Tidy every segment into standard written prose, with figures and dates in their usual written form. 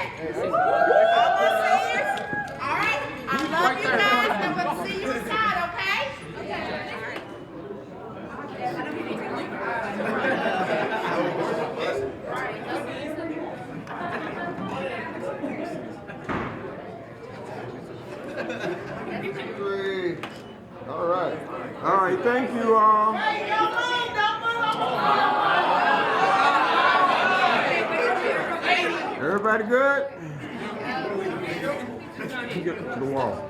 All right. I love you guys. I'm going to see you inside, okay? All right, thank you all. Hey, don't move, don't move. Everybody good? Get to the wall.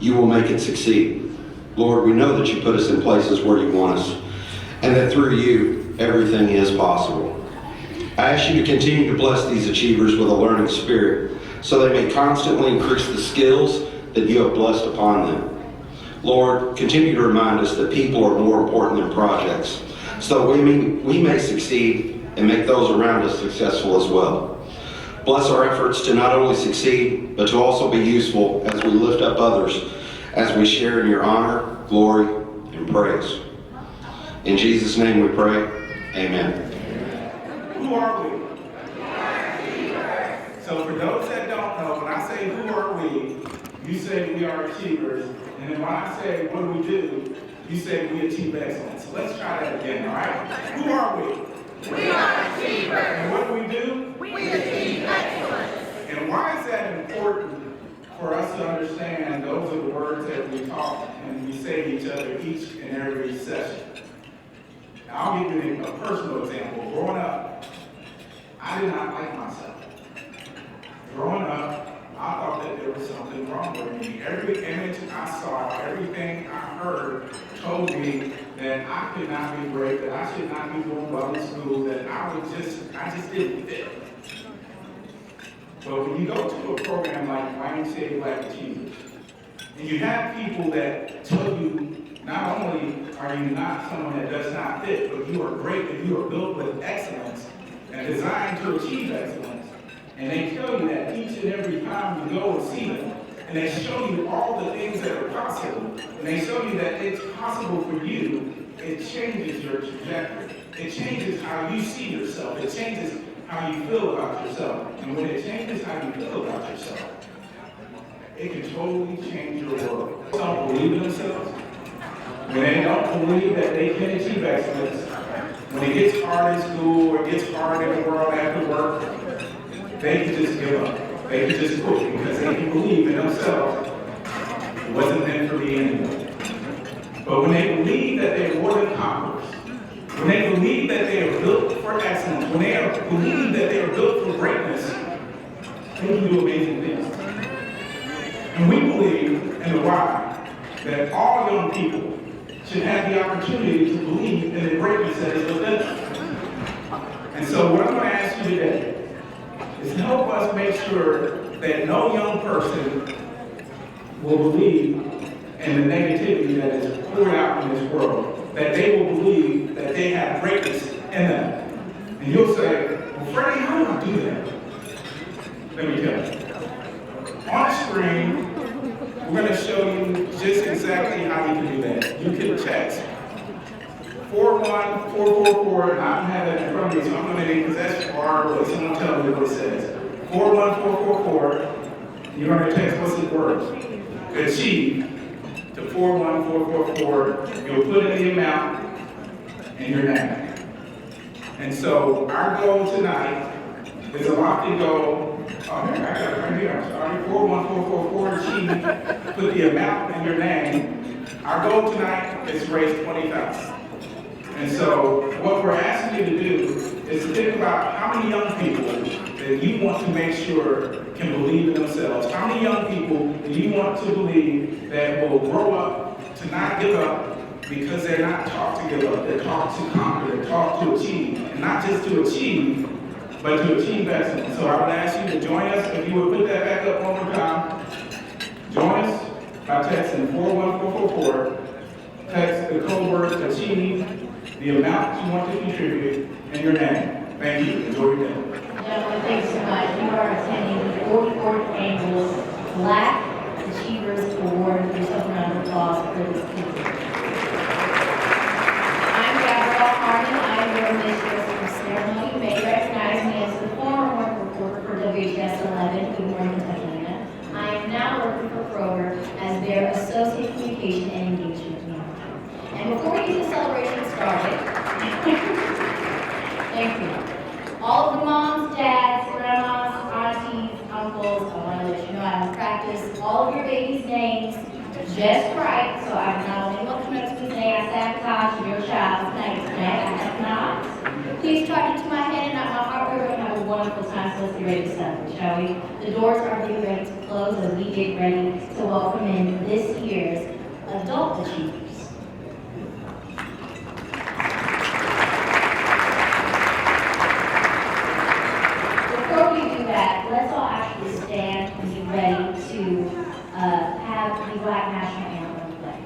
You will make it succeed. Lord, we know that you put us in places where you want us, and that through you, everything is possible. I ask you to continue to bless these achievers with a learning spirit, so they may constantly increase the skills that you have blessed upon them. Lord, continue to remind us that people are more important than projects, so we may succeed and make those around us successful as well. Bless our efforts to not only succeed, but to also be useful as we lift up others, as we share in your honor, glory, and praise. In Jesus' name we pray, amen. Who are we? So for those that don't know, when I say who are we, you say we are achievers. And then when I say what do we do, you say we achieve excellence. So let's try that again, all right? Who are we? We are achievers. And what do? We achieve excellence. And why is that important for us to understand? Those are the words that we talk and we say to each other each and every session. Now, I'll give you a personal example. Growing up, I did not like myself. Growing up, I thought that there was something wrong with me. Every image I saw, everything I heard told me that I could not be great, that I should not be doing well in school, that I just didn't fit. But when you go to a program like YMCA Black Achievers, and you have people that tell you not only are you not someone that does not fit, but you are great and you are built with excellence and designed to achieve excellence. And they tell you that each and every time you go and see them. And they show you all the things that are possible. And they show you that it's possible for you. It changes your trajectory. It changes how you see yourself. It changes how you feel about yourself. And when it changes how you feel about yourself, it can totally change your world. They don't believe in themselves. When they don't believe that they can achieve excellence, when it gets hard in school or it gets hard in the world after work, they can just give up. They can just quit because they can believe in themselves. It wasn't meant for me anyway. But when they believe that they're more than conquerors, when they believe that they are built for excellence, when they believe that they are built for greatness, they can do amazing things. And we believe in the why that all young people should have the opportunity to believe in the greatness that is within them. And so what I'm going to ask you today is help us make sure that no young person will believe in the negativity that is poured out in this world, that they will believe that they have greatness in them. And you'll say, well, Freddie, how do I do that? Let me tell you. On the screen, we're going to show you just exactly how you can do that. You can text 41444, and I don't have that in front of me, so I'm going to make possession bar, but someone tell me what it says. 41444, you're going to text what's the word? Achieve to 41444. You'll put in the amount and your name. And so our goal tonight is a lofty goal. Oh, here, I got it right here. I'm sorry. 41444, achieve. Put the amount and your name. Our goal tonight is to raise $20,000. And so what we're asking you to do is to think about how many young people that you want to make sure can believe in themselves. How many young people do you want to believe that will grow up to not give up because they're not taught to give up. They're taught to conquer. They're taught to achieve. And not just to achieve, but to achieve excellence. So I would ask you to join us. If you would put that back up on in 41444. Text the code word achieve, the amount you want to contribute, and your name. Thank you. Enjoy your day. Gentlemen, thanks so much. You are attending the 44th Annual Black Achievers Award. Please open a round of applause for this people. I'm Gabrielle Harmon. I am your mistress for ceremony. You may recognize me as the former work reporter for WHS 11, Good Morning Catalina. I am now working for Kroger as their Associate Communication and Engagement Manager. And before we get the celebration started, thank you. All of the moms, dads, grandmas, aunties, uncles, I want to let you know I have practiced all of your babies' names just right, so I not only want to know whose name I sabotage your child's name today, I have not. Please charge it to my head and not my heart. We're going to have a wonderful time, so let's get ready to celebrate, shall we? The doors are getting ready to close as we get ready to welcome in this year's Adult Achievers. Before we do that, let's all actually stand and be ready to have the Black National Anthem play.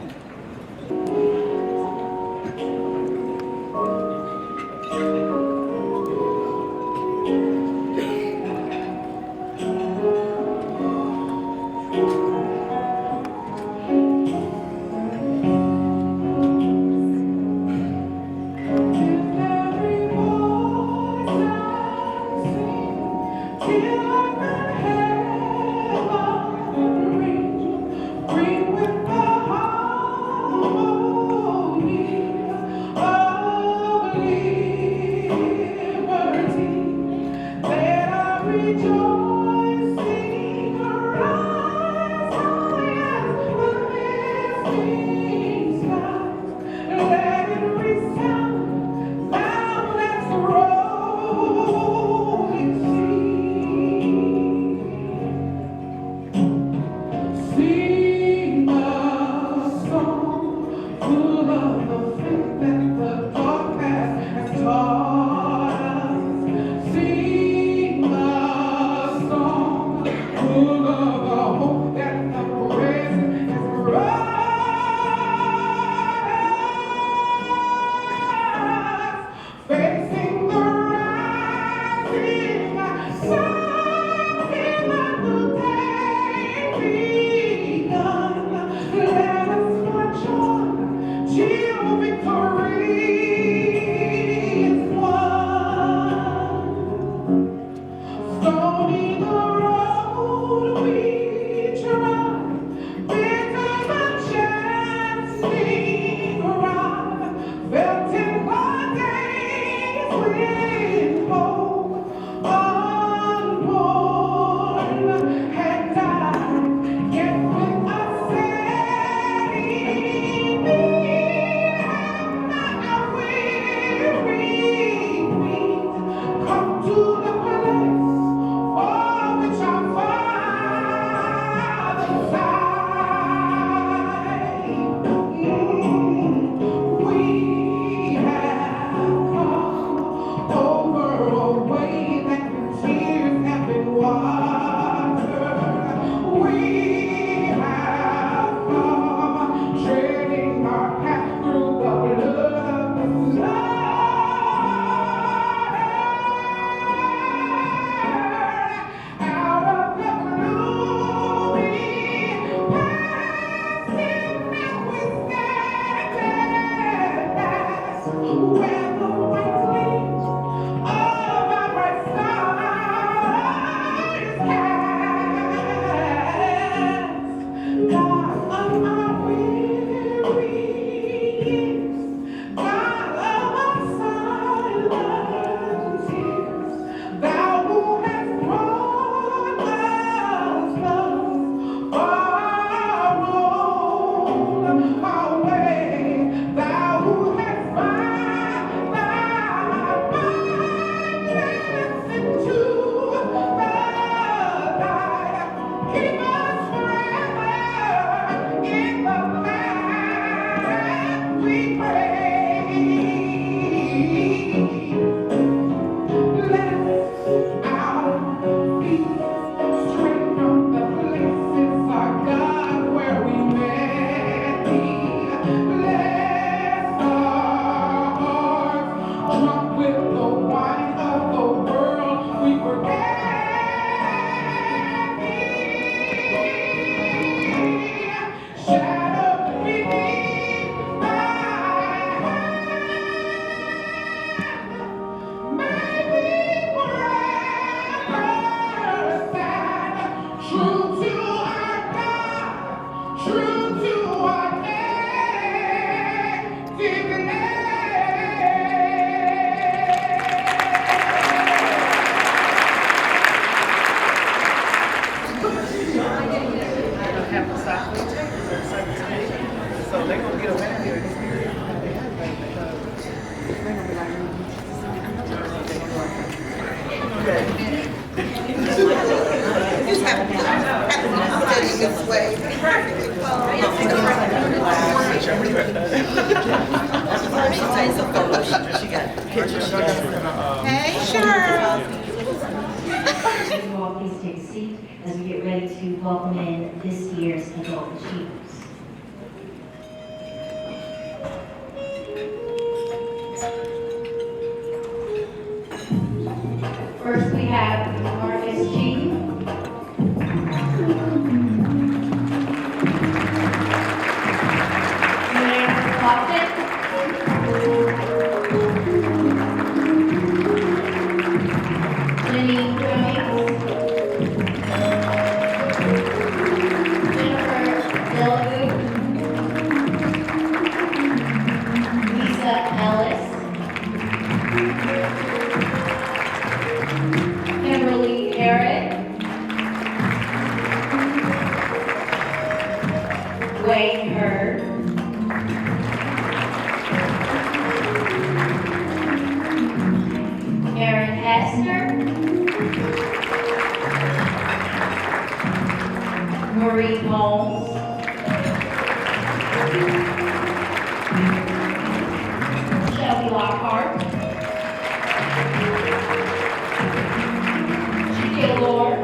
Hey, Cheryl. Will you all please take a seat as we get ready to welcome in this year's adult achievers. First, we have Marcus G. Julian Lofton. Jenny Cummings. Jennifer Delavu. Lisa Ellis. Kimberly Garrett. Wayne Hurd. Aaron Hester. Marie Holmes. Shelby Lockhart. Shaquille Lord.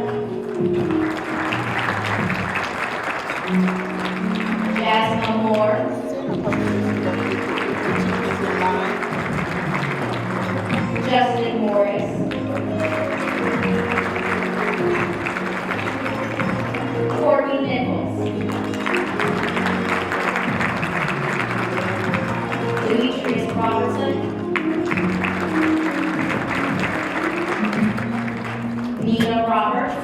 Jasmine Moore. Justin Morris. Courtney Nichols. Demetrius Robertson. Nina Roberts.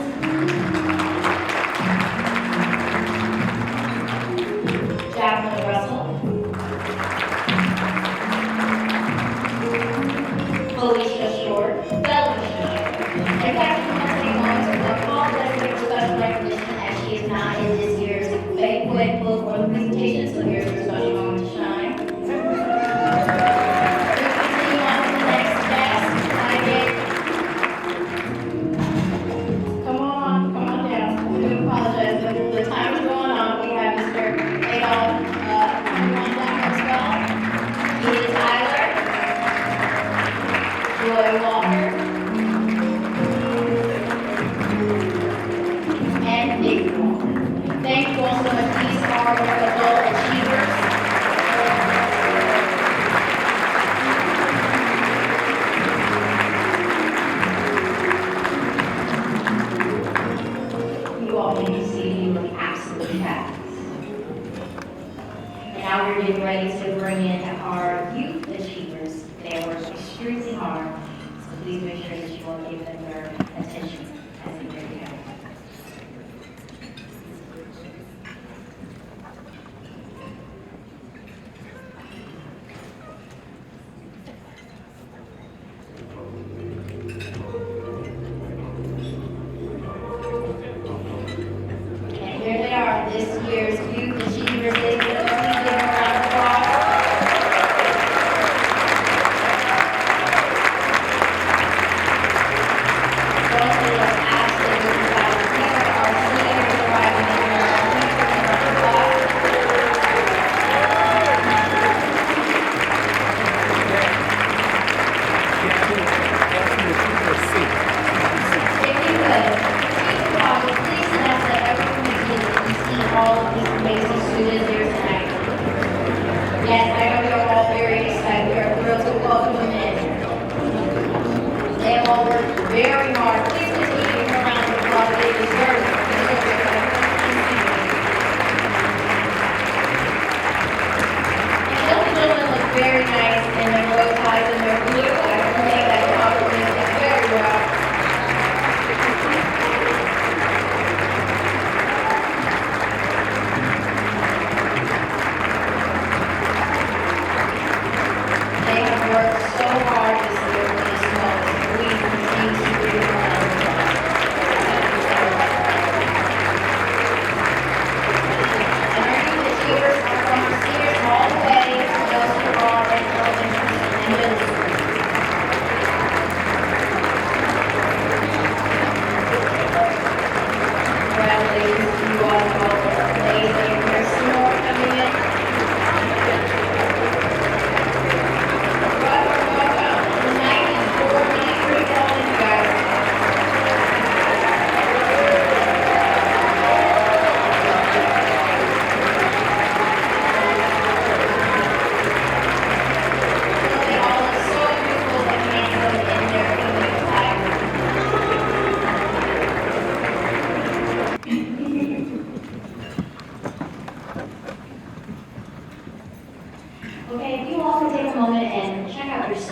Jacqueline Russell. Felicia Short. Felicia Short. In fact, we want to take a moment to apologize for special recognition as she is not in this year's banquet book or the presentation, so here's her special moment to shine. Continue on to the next guest. Come on down. We do apologize, but the time is going on. We have Mr. Adolf, coming on down as well. He is Tyler. Joy Walker. And Nick Walker. Thank you all so much. These are your adult achievers. You all, when you see me, look absolutely fabulous. And now we're getting ready to bring in our youth achievers. They work extremely hard, so please make sure that you all give them their attention as they bring it out. And here they are, this year's youth achievers. Ladies and gentlemen, please give them a round of applause. Both of them absolutely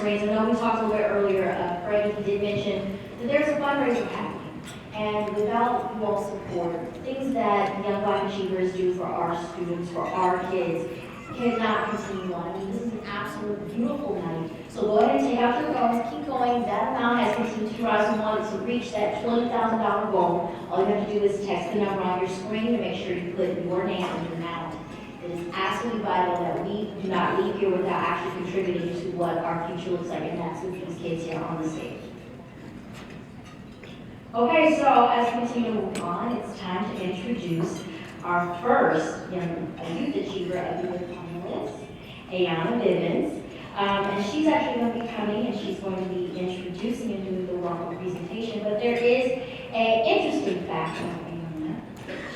raise. I know we talked a little bit earlier, Freddie did mention that there's a fundraiser happening. And without you all support, things that Young Black Achievers do for our students, for our kids, cannot continue on. I mean, this is an absolute beautiful night. So go ahead and take out your phones, keep going. That amount has continued to rise. We want to reach that $20,000 goal. All you have to do is text the number on your screen to make sure you put your name and your amount. It is absolutely vital that we do not leave here without actually contributing to what our future looks like, and that's with these kids here on the stage. Okay, so as we continue to move on, it's time to introduce our first youth achiever of the year finalist, Ayana Bivens. And she's actually going to be coming and she's going to be introducing and doing the welcome presentation. But there is an interesting fact about Ayana.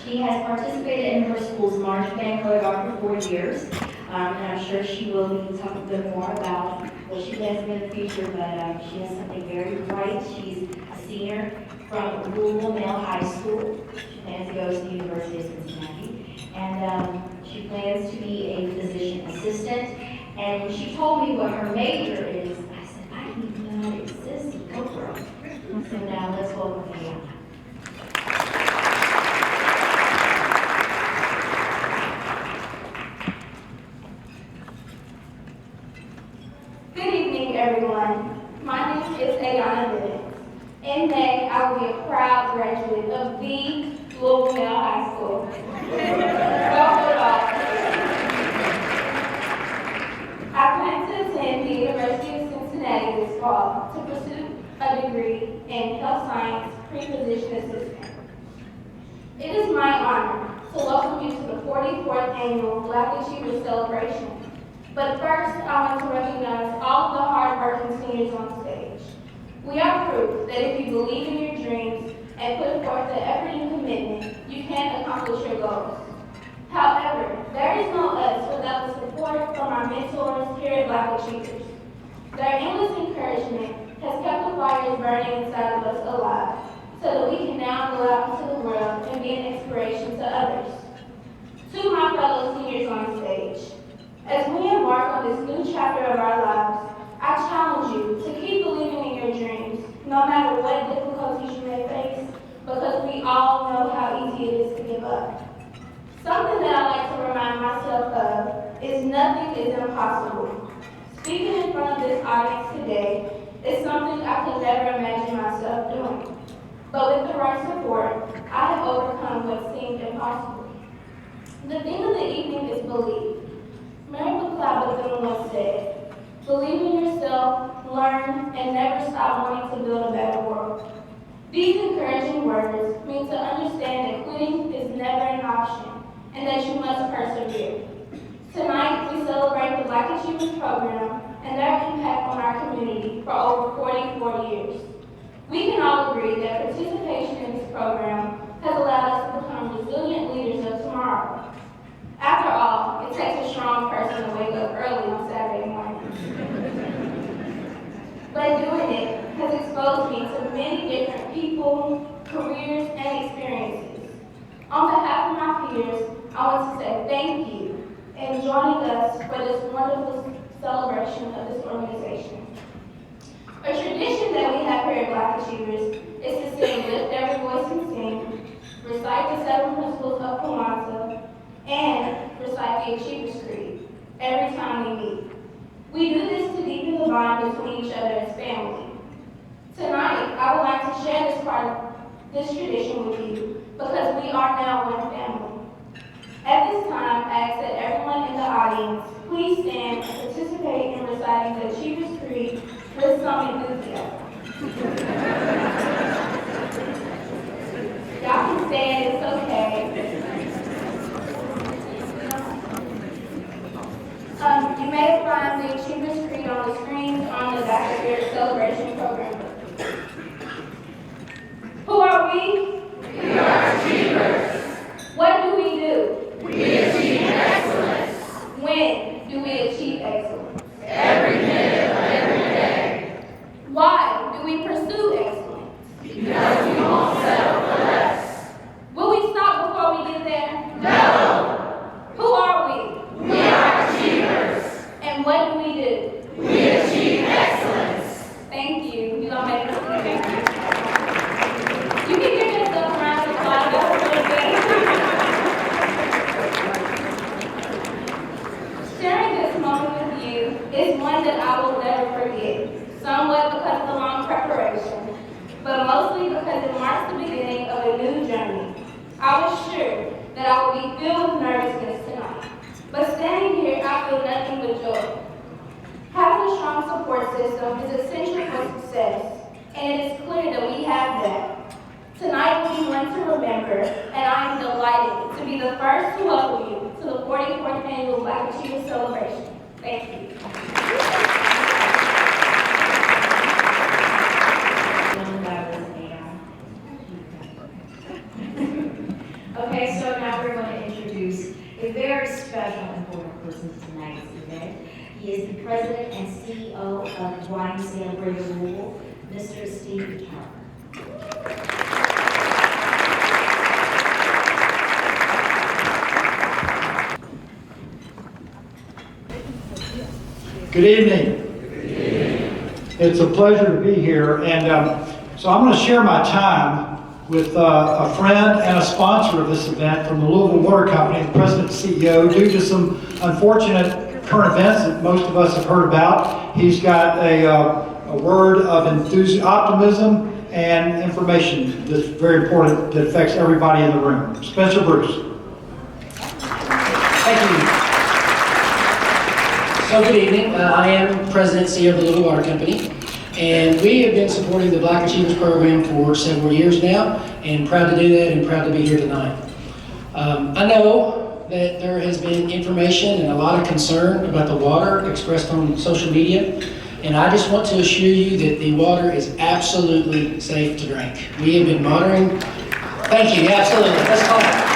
She has participated in her school's marching band choreography for 4 years. And I'm sure she will be talking a bit more about what she plans to do in the future, but she has something very bright. She's a senior from Louisville Male High School. She plans to go to the University of Cincinnati. And she plans to be a physician assistant. And when she told me what her major is, I said, I didn't even know it existed. Go girl. So now let's welcome Ayana. Good evening, everyone. My name is Ayana Bivens. In May, I will be a proud graduate of the Louisville Male High School. I plan to attend the University of Cincinnati this fall to pursue a degree in health science pre-physician assistant. It is my honor to welcome you to the 44th Annual Black Achievers Celebration. But first, I want to recognize all of the hard-working seniors on stage. We are proof that if you believe in your dreams and put forth the effort and commitment, you can accomplish your goals. However, there is no us without the support from our mentors here at Black Achievers. Their endless encouragement has kept the fires burning inside of us alive, so that we can now go out into the world and be an inspiration to others. To my fellow seniors on stage, as we embark on this new chapter of our lives, I challenge you to keep believing in your dreams, no matter what difficulties you may face, because we all know how easy it is to give up. Something that I like to remind myself of is nothing is impossible. Speaking in front of this audience today is something I could never imagine myself doing. But with the right support, I have overcome what seemed impossible. The theme of the evening is belief. Mary McLeod once said, "Believe in yourself, learn, and never stop wanting to build a better world." These encouraging words mean to understand that quitting is never an option and that you must persevere. Tonight, we celebrate the Black Achievers Program and their impact on our community for over 44 years. We can all agree that participation in this program has allowed us to become resilient leaders of tomorrow. After all, it takes a strong person to wake up early on Saturday morning. But doing it has exposed me to many different people, careers, and experiences. On behalf of my peers, I want to say thank you and joining us for this wonderful celebration of this organization. A tradition that we have here at Black Achievers is to sing Lift Every Voice and Sing, recite the 7 principles of Kwanzaa, and recite the Achievers Creed every time we meet. We do this to deepen the bond between each other as family. Tonight, I would like to share this tradition with you because we are now one family. At this time, I ask that everyone in the audience please stand and participate in reciting the Achievers Creed with some enthusiasm. Y'all can stand, it's okay. You may find the Achievers Creed on the screens on the back of your celebration program. Who are we? We are achievers. What do we do? We achieve excellence. When do we achieve excellence? Every minute of every day. Why do we pursue excellence? Because we won't settle for less. Will we stop before we get there? No. Who are we? We are achievers. And what do we do? We achieve excellence. I was sure that I would be filled with nervousness tonight. But standing here, I feel nothing but joy. Having a strong support system is essential for success, and it is clear that we have that. Tonight will be one to remember, and I am delighted to be the first to welcome you to the 44th Annual Black Achievers Celebration. Thank you. Okay, so now we're going to introduce a very special and important person to tonight's event. He is the president and CEO of YMCA Greater Louisville, Mr. Steve Turner. Good evening. It's a pleasure to be here, and so I'm going to share my time with a friend and a sponsor of this event from the Louisville Water Company, the president and CEO. Due to some unfortunate current events that most of us have heard about, he's got a word of optimism and information that's very important that affects everybody in the room. Spencer Bruce. Thank you. So good evening. I am President and CEO of the Louisville Water Company, and we have been supporting the Black Achievers Program for several years now, and proud to do that and proud to be here tonight. I know that there has been information and a lot of concern about the water expressed on social media, and I just want to assure you that the water is absolutely safe to drink. We have been monitoring. Thank you. Absolutely. Let's clap.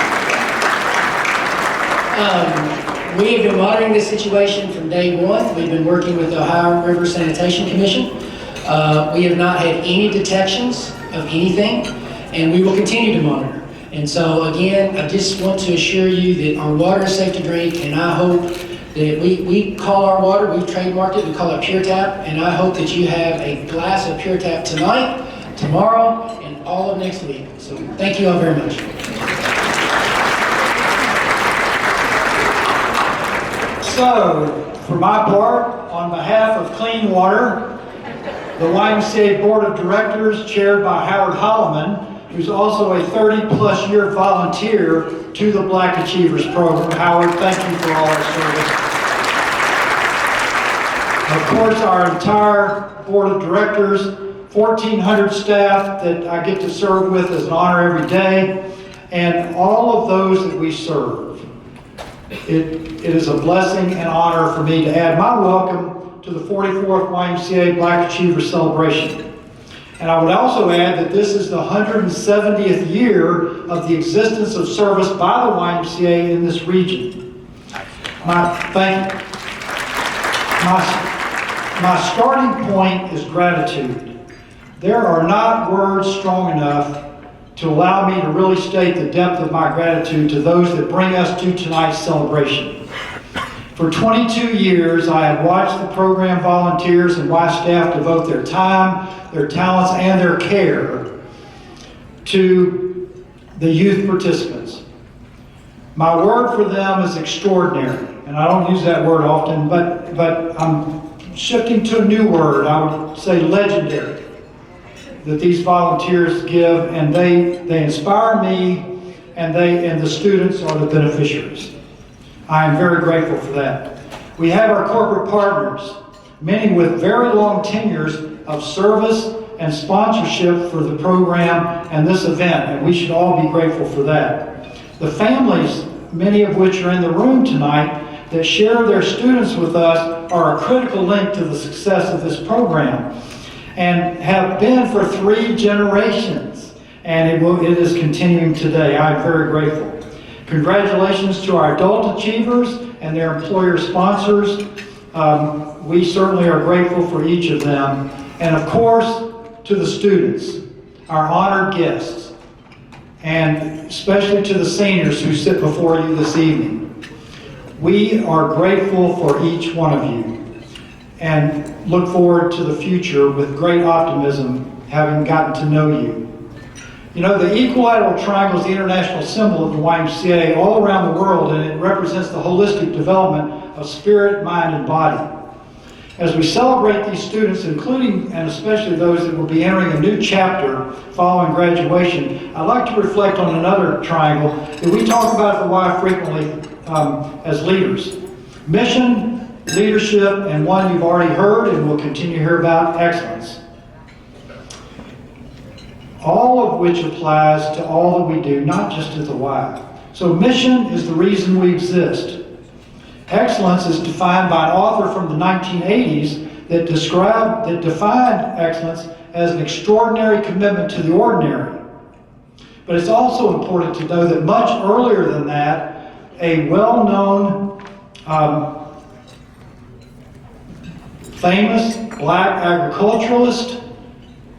We have been monitoring this situation from day one. We've been working with the Ohio River Sanitation Commission. We have not had any detections of anything, and we will continue to monitor. And so again, I just want to assure you that our water is safe to drink, and I hope that we call our water, we've trademarked it, we call it Pure Tap, and I hope that you have a glass of Pure Tap tonight, tomorrow, and all of next week. So thank you all very much. So, for my part, on behalf of Clean Water, the YMCA Board of Directors, chaired by Howard Holloman, who's also a 30-plus year volunteer to the Black Achievers Program. Howard, thank you for all our service. Of course, our entire Board of Directors, 1,400 staff that I get to serve with as an honor every day, and all of those that we serve. It is a blessing and honor for me to add my welcome to the 44th YMCA Black Achievers Celebration. And I would also add that this is the 170th year of the existence of service by the YMCA in this region. My starting point is gratitude. There are not words strong enough to allow me to really state the depth of my gratitude to those that bring us to tonight's celebration. For 22 years, I have watched the program volunteers and Y staff devote their time, their talents, and their care to the youth participants. My word for them is extraordinary, and I don't use that word often, but I'm shifting to a new word. I would say legendary, that these volunteers give, and they inspire me, and the students are the beneficiaries. I am very grateful for that. We have our corporate partners, many with very long tenures of service and sponsorship for the program and this event, and we should all be grateful for that. The families, many of which are in the room tonight, that share their students with us are a critical link to the success of this program, and have been for 3 generations, and it is continuing today. I'm very grateful. Congratulations to our adult achievers and their employer sponsors. We certainly are grateful for each of them. And of course, to the students, our honored guests, and especially to the seniors who sit before you this evening. We are grateful for each one of you, and look forward to the future with great optimism, having gotten to know you. You know, the equilateral triangle is the international symbol of the YMCA all around the world, and it represents the holistic development of spirit, mind, and body. As we celebrate these students, including and especially those that will be entering a new chapter following graduation, I'd like to reflect on another triangle that we talk about at the Y frequently as leaders. Mission, leadership, and one you've already heard and will continue to hear about, excellence. All of which applies to all that we do, not just at the Y. So mission is the reason we exist. Excellence is defined by an author from the 1980s that defined excellence as an extraordinary commitment to the ordinary. But it's also important to know that much earlier than that, a well-known, famous black agriculturalist,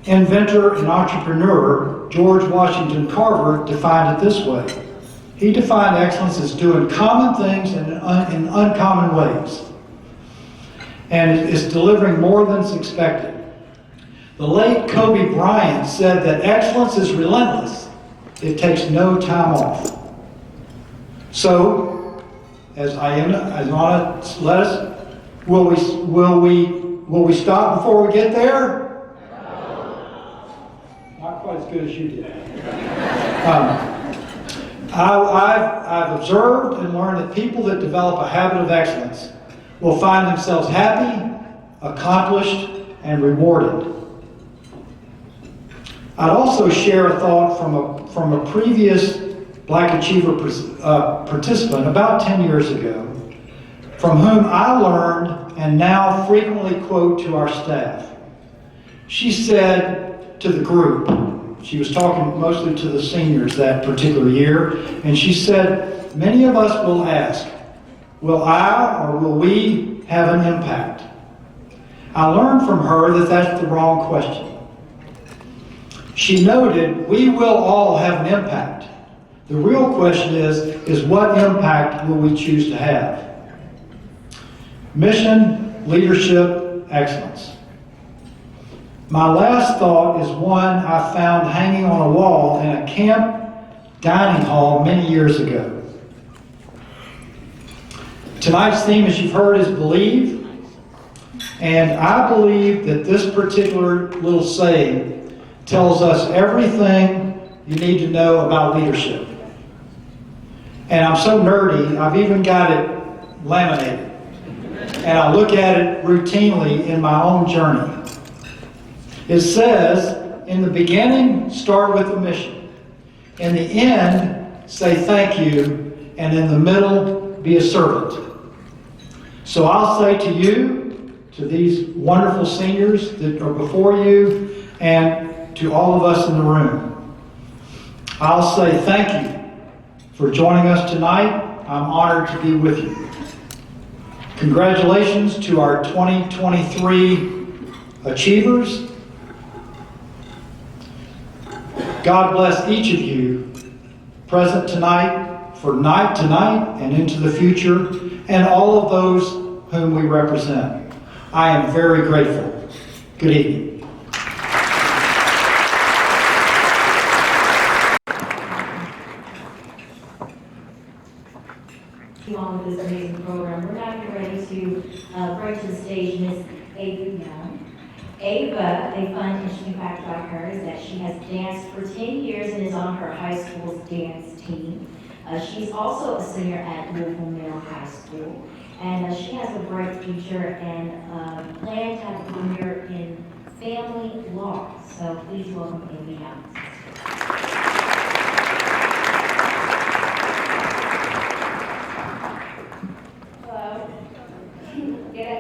inventor, and entrepreneur, George Washington Carver, defined it this way. He defined excellence as doing common things in uncommon ways. And it is delivering more than is expected. The late Kobe Bryant said that excellence is relentless. It takes no time off. So, as Iona let us, will we stop before we get there? Not quite as good as you did. I've observed and learned that people that develop a habit of excellence will find themselves happy, accomplished, and rewarded. I'd also share a thought from a previous Black Achiever participant about 10 years ago, from whom I learned and now frequently quote to our staff. She said to the group, she was talking mostly to the seniors that particular year, and she said, many of us will ask, will I or will we have an impact? I learned from her that that's the wrong question. She noted, we will all have an impact. The real question is what impact will we choose to have? Mission, leadership, excellence. My last thought is one I found hanging on a wall in a camp dining hall many years ago. Tonight's theme, as you've heard, is believe. And I believe that this particular little saying tells us everything you need to know about leadership. And I'm so nerdy, I've even got it laminated. And I look at it routinely in my own journey. It says, in the beginning, start with the mission. In the end, say thank you. And in the middle, be a servant. So I'll say to you, to these wonderful seniors that are before you, and to all of us in the room, I'll say thank you for joining us tonight. I'm honored to be with you. Congratulations to our 2023 achievers. God bless each of you present tonight, for tonight and into the future, and all of those whom we represent. I am very grateful. Good evening. On with this amazing program, we're now getting ready to bring to the stage Miss Ava Young. Ava, a fun interesting fact about her is that she has danced for 10 years and is on her high school's dance team. She's also a singer at Louisville Middle High School, and she has a bright future and plans to have a career in family law. So please welcome Ava Young.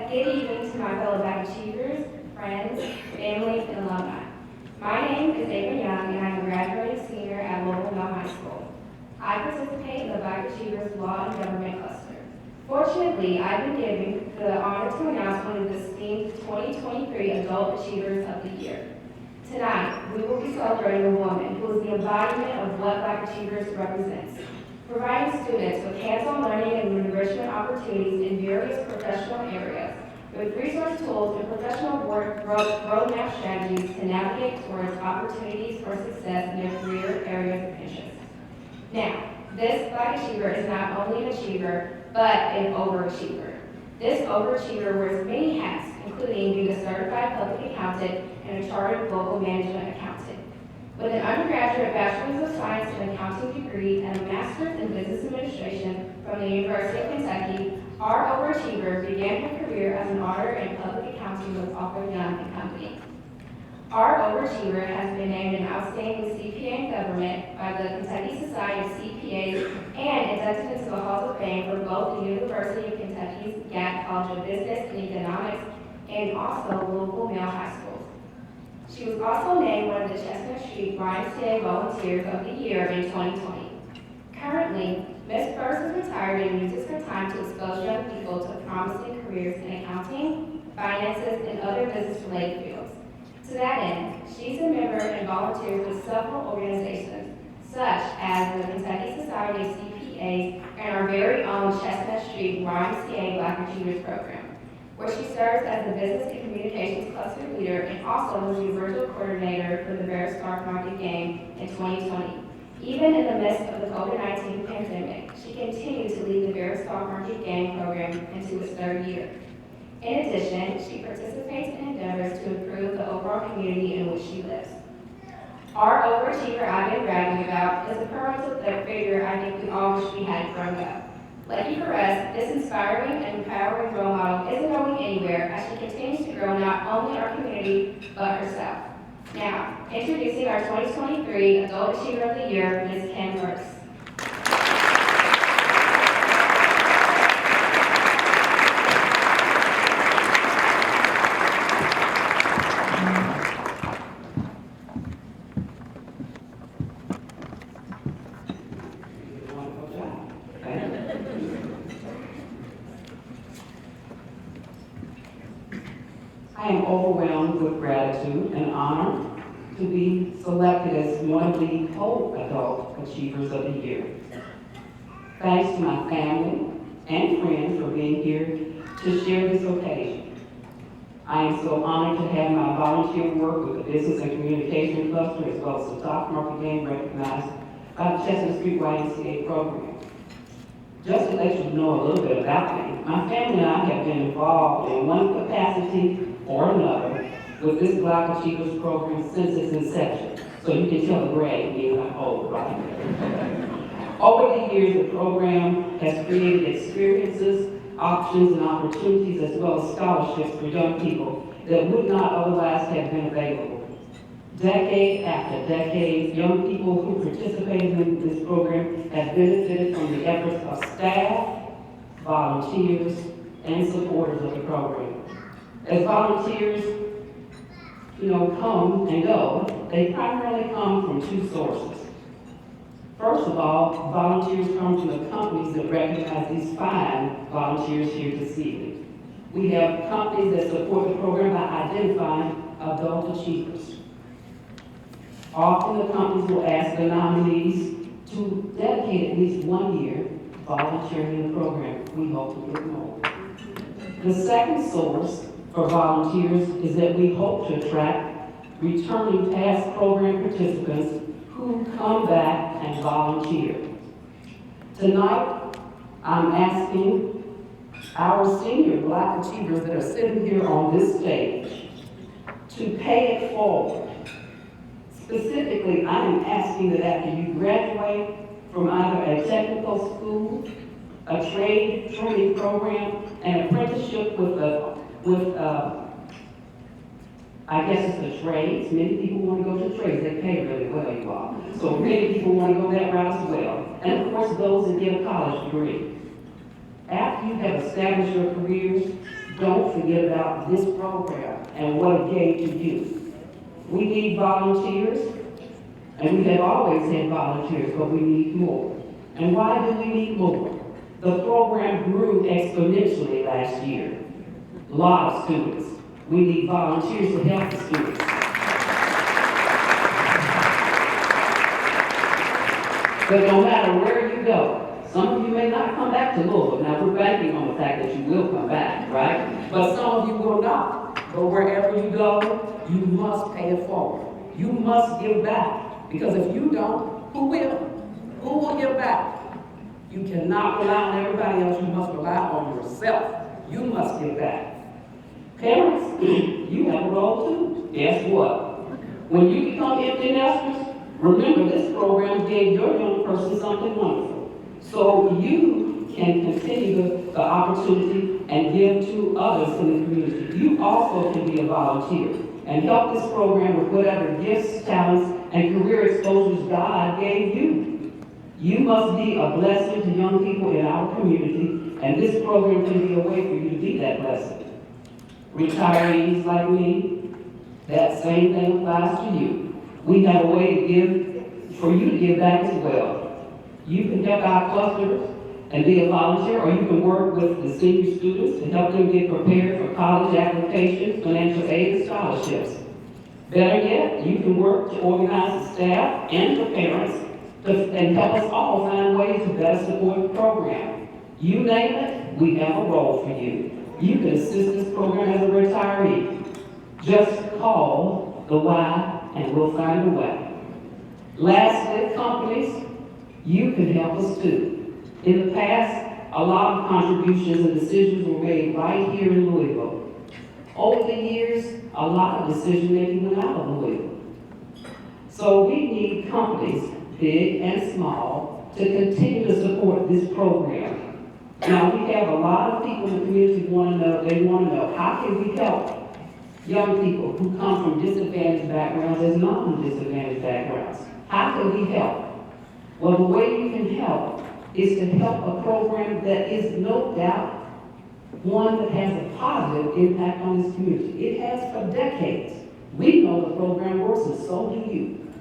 Good evening to my fellow Black Achievers, friends, family, and alumni. My name is Ava Young, and I'm a graduating senior at Louisville Middle High School. I participate in the Black Achievers Law and Government Cluster. Fortunately, I've been given the honor to announce one of the esteemed 2023 Adult Achievers of the Year. Tonight, we will be celebrating a woman who is the embodiment of what Black Achievers represents, providing students with hands-on learning and enrichment opportunities in various professional areas, with resource tools and professional roadmap strategies to navigate towards opportunities for success in their career areas of interest. Now, this Black Achiever is not only an achiever, but an overachiever. This overachiever wears many hats, including being a certified public accountant and a chartered local management accountant. With an undergraduate Bachelor's of Science in Accounting degree and a Master's in Business Administration from the University of Kentucky, our overachiever began her career as an auditor in public accounting with Arthur Young & Company. Our overachiever has been named an outstanding CPA in government by the Kentucky Society of CPAs and inducted into the Halls of Fame for both the University of Kentucky's Gap College of Business and Economics and also local male high schools. She was also named one of the Chestnut Street YMCA Volunteers of the Year in 2020. Currently, Ms. First is retired and uses her time to expose young people to promising careers in accounting, finances, and other business-related fields. To that end, she's a member and volunteers with several organizations, such as the Kentucky Society of CPAs and our very own Chestnut Street YMCA Black Achievers Program, where she serves as the Business and Communications Cluster Leader and also was the virtual coordinator for the Bear Stock Market Game in 2020. Even in the midst of the COVID-19 pandemic, she continued to lead the Bear Stock Market Game program into its third year. In addition, she participates in endeavors to improve the overall community in which she lives. Our overachiever I've been bragging about is a parental figure I think we all wish we had grown up. Lucky for us, this inspiring and empowering role model isn't going anywhere as she continues to grow not only our community, but herself. Now, introducing our 2023 Adult Achiever of the Year, Ms. Kim Burse. I am overwhelmed with gratitude and honor to be selected as one of the co-adult achievers of the year. Thanks to my family and friends for being here to share this occasion. I am so honored to have my volunteer work with the Business and Communication Cluster as well as the Stock Market Game recognized by the Chestnut Street YMCA program. Just to let you know a little bit about me, my family and I have been involved in one capacity or another with this Black Achievers program since its inception. So you can tell the gray means I'm old, right? Over the years, the program has created experiences, options, and opportunities as well as scholarships for young people that would not otherwise have been available. Decade after decade, young people who participated in this program have benefited from the efforts of staff, volunteers, and supporters of the program. As volunteers, come and go, they primarily come from two sources. First of all, volunteers come from the companies that recognize these fine volunteers here this evening. We have companies that support the program by identifying adult achievers. Often the companies will ask the nominees to dedicate at least 1 year volunteering in the program. We hope to get more. The second source for volunteers is that we hope to attract returning past program participants who come back and volunteer. Tonight, I'm asking our senior Black achievers that are sitting here on this stage to pay it forward. Specifically, I am asking that after you graduate from either a technical school, a trade training program, an apprenticeship with I guess it's the trades. Many people want to go to trades. They pay really well, you all. So many people want to go that route as well. And of course, those that get a college degree. After you have established your careers, don't forget about this program and what it gave to you. We need volunteers, and we have always had volunteers, but we need more. And why do we need more? The program grew exponentially last year. A lot of students. We need volunteers to help the students. But no matter where you go, some of you may not come back to Louisville. Now, we're banking on the fact that you will come back, right? But some of you will not. But wherever you go, you must pay it forward. You must give back. Because if you don't, who will? Who will give back? You cannot rely on everybody else. You must rely on yourself. you must give back. Parents, you have a role too. Guess what? When you become empty nesters, remember this program gave your young person something wonderful. So you can continue the opportunity and give to others in the community. You also can be a volunteer and help this program with whatever gifts, talents, and career exposures God gave you. You must be a blessing to young people in our community, and this program can be a way for you to be that blessing. Retirees like me, that same thing applies to you. We have a way to give, for you to give back as well. You can help our clusters and be a volunteer, or you can work with the senior students to help them get prepared for college applications, financial aid, and scholarships. Better yet, you can work to organize the staff and the parents and help us all find ways to better support the program. You name it, we have a role for you. You can assist this program as a retiree. Just call the Y and we'll find a way. Lastly, companies, you can help us too. In the past, a lot of contributions and decisions were made right here in Louisville. Over the years, a lot of decision making went out of Louisville. So we need companies, big and small, to continue to support this program. Now, we have a lot of people in the community who want to know, how can we help young people who come from disadvantaged backgrounds as non-disadvantaged backgrounds? How can we help? Well, the way you can help is to help a program that is no doubt one that has a positive impact on this community. It has for decades. We know the program works, and so do you.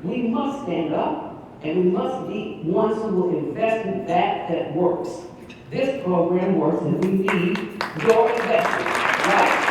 We must stand up, and we must be ones who will invest in that works. This program works, and we need your investment, right?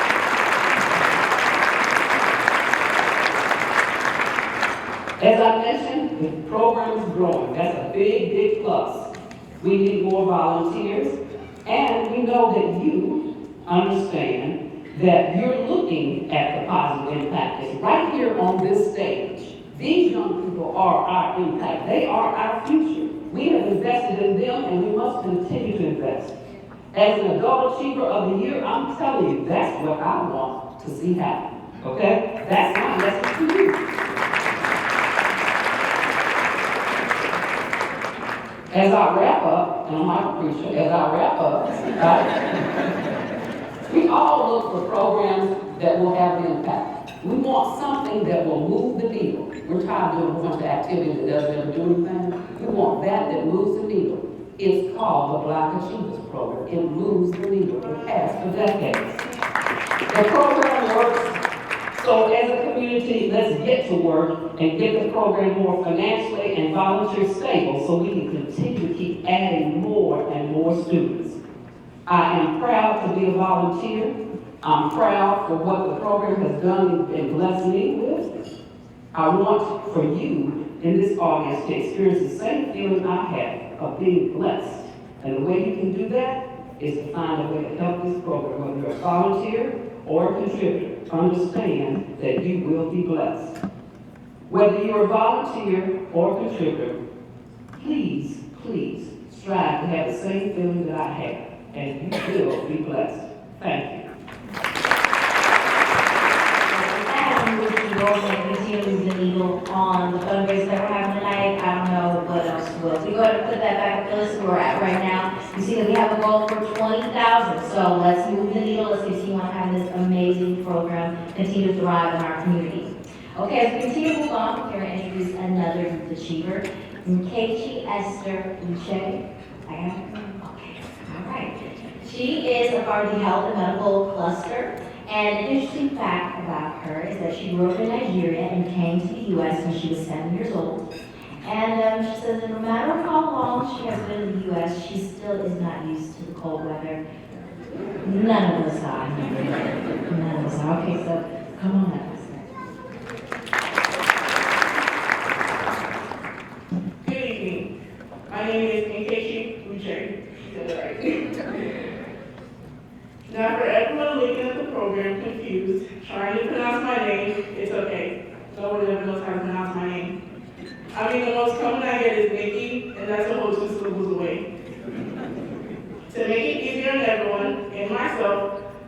As I mentioned, the program is growing. That's a big, big plus. We need more volunteers, and we know that you understand that you're looking at the positive impact. It's right here on this stage. These young people are our impact. They are our future. We have invested in them, and we must continue to invest. As an Adult Achiever of the Year, I'm telling you, that's what I want to see happen. Okay? That's my message to you. As I wrap up, and I'm not a preacher, as I wrap up, right, we all look for programs that will have an impact. We want something that will move the needle. We're tired of doing a whole bunch of activities that doesn't ever do anything. We want that moves the needle. It's called the Black Achievers Program. It moves the needle. It has for decades. The program works. So as a community, let's get to work and get the program more financially and volunteer stable so we can continue to keep adding more and more students. I am proud to be a volunteer. I'm proud for what the program has done and blessed me with. I want for you in this audience to experience the same feeling I have of being blessed. And the way you can do that is to find a way to help this program, whether you're a volunteer or a contributor. Understand that you will be blessed. Whether you're a volunteer or a contributor, please, please strive to have the same feeling that I have, and you will be blessed. Thank you. Continues the needle on the fundraiser that we're having tonight. I don't know what else will. So you go ahead and put that back up. Listen, where we're at right now. You see that we have a goal for 20,000. So let's move the needle. Let's continue on having this amazing program continue to thrive in our community. Okay, as we continue to move on, we're going to introduce another youth achiever, Nkechi Esther Uche. I got her? Okay, all right. She is a part of the Health and Medical Cluster. And an interesting fact about her is that she grew up in Nigeria and came to the U.S. when she was 7 years old. And she says that no matter how long she has been in the U.S., she still is not used to the cold weather. None of us are. None of us are. Okay, so come on up. Good evening. My name is Nkechi Uche. She said it right. Now, for everyone looking at the program confused, trying to pronounce my name, it's okay. No one ever knows how to pronounce my name. I mean, the most common I get is Nikki, and that's a whole 2 syllables away. To make it easier on everyone, in my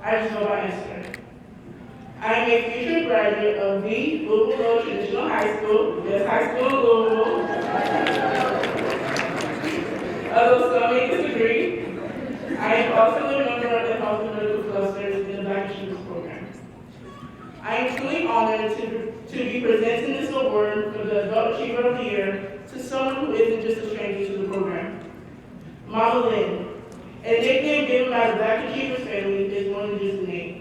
I just go by Esther. I am a future graduate of the Louisville Traditional High School, yes, high school in Louisville. Although some may disagree, I am also a member of the Health and Medical Clusters in the Black Achievers Program. I am truly honored to be presenting this award for the Adult Achiever of the Year to someone who isn't just a stranger to the program. Mama Lynn, a nickname given by the Black Achievers family, is more than just a name.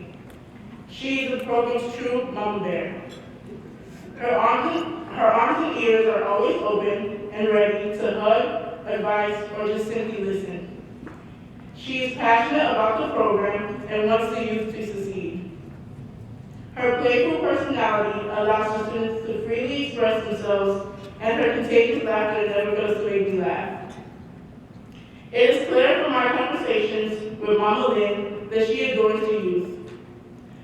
She is the program's true mama bear. Her arms and ears are always open and ready to hug, advise, or just simply listen. She is passionate about the program and wants the youth to succeed. Her playful personality allows her students to freely express themselves, and her contagious laughter never goes to make me laugh. It is clear from my conversations with Mama Lynn that she adores the youth,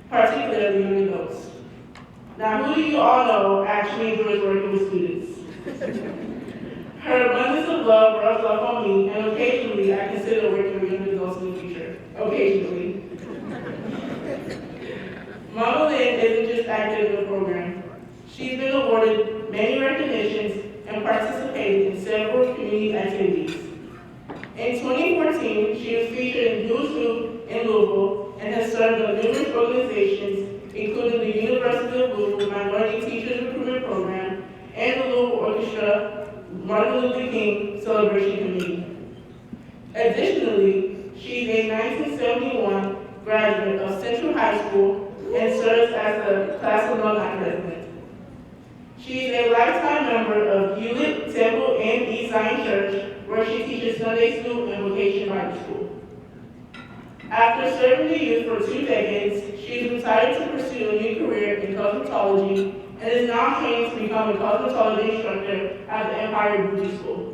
particularly young adults. Now, who do you all know actually enjoys working with students? Her abundance of love rubs off on me, and occasionally I consider working with young adults in the future. Occasionally. Mama Lynn isn't just active in the program. She's been awarded many recognitions and participated in several community activities. In 2014, she was featured in Who's Who in Louisville and has served on numerous organizations, including the University of Louisville Minority Teachers Recruitment Program and the Louisville Orchestra Martin Luther King Celebration Committee. Additionally, she's a 1971 graduate of Central High School and serves as a class alumni president. She is a lifetime member of Hewlett, Temple, and East Zion Church, where she teaches Sunday school and vocation Bible school. After serving the youth for 2 decades, she is retired to pursue a new career in cosmetology and is now training to become a cosmetology instructor at the Empire Beauty School.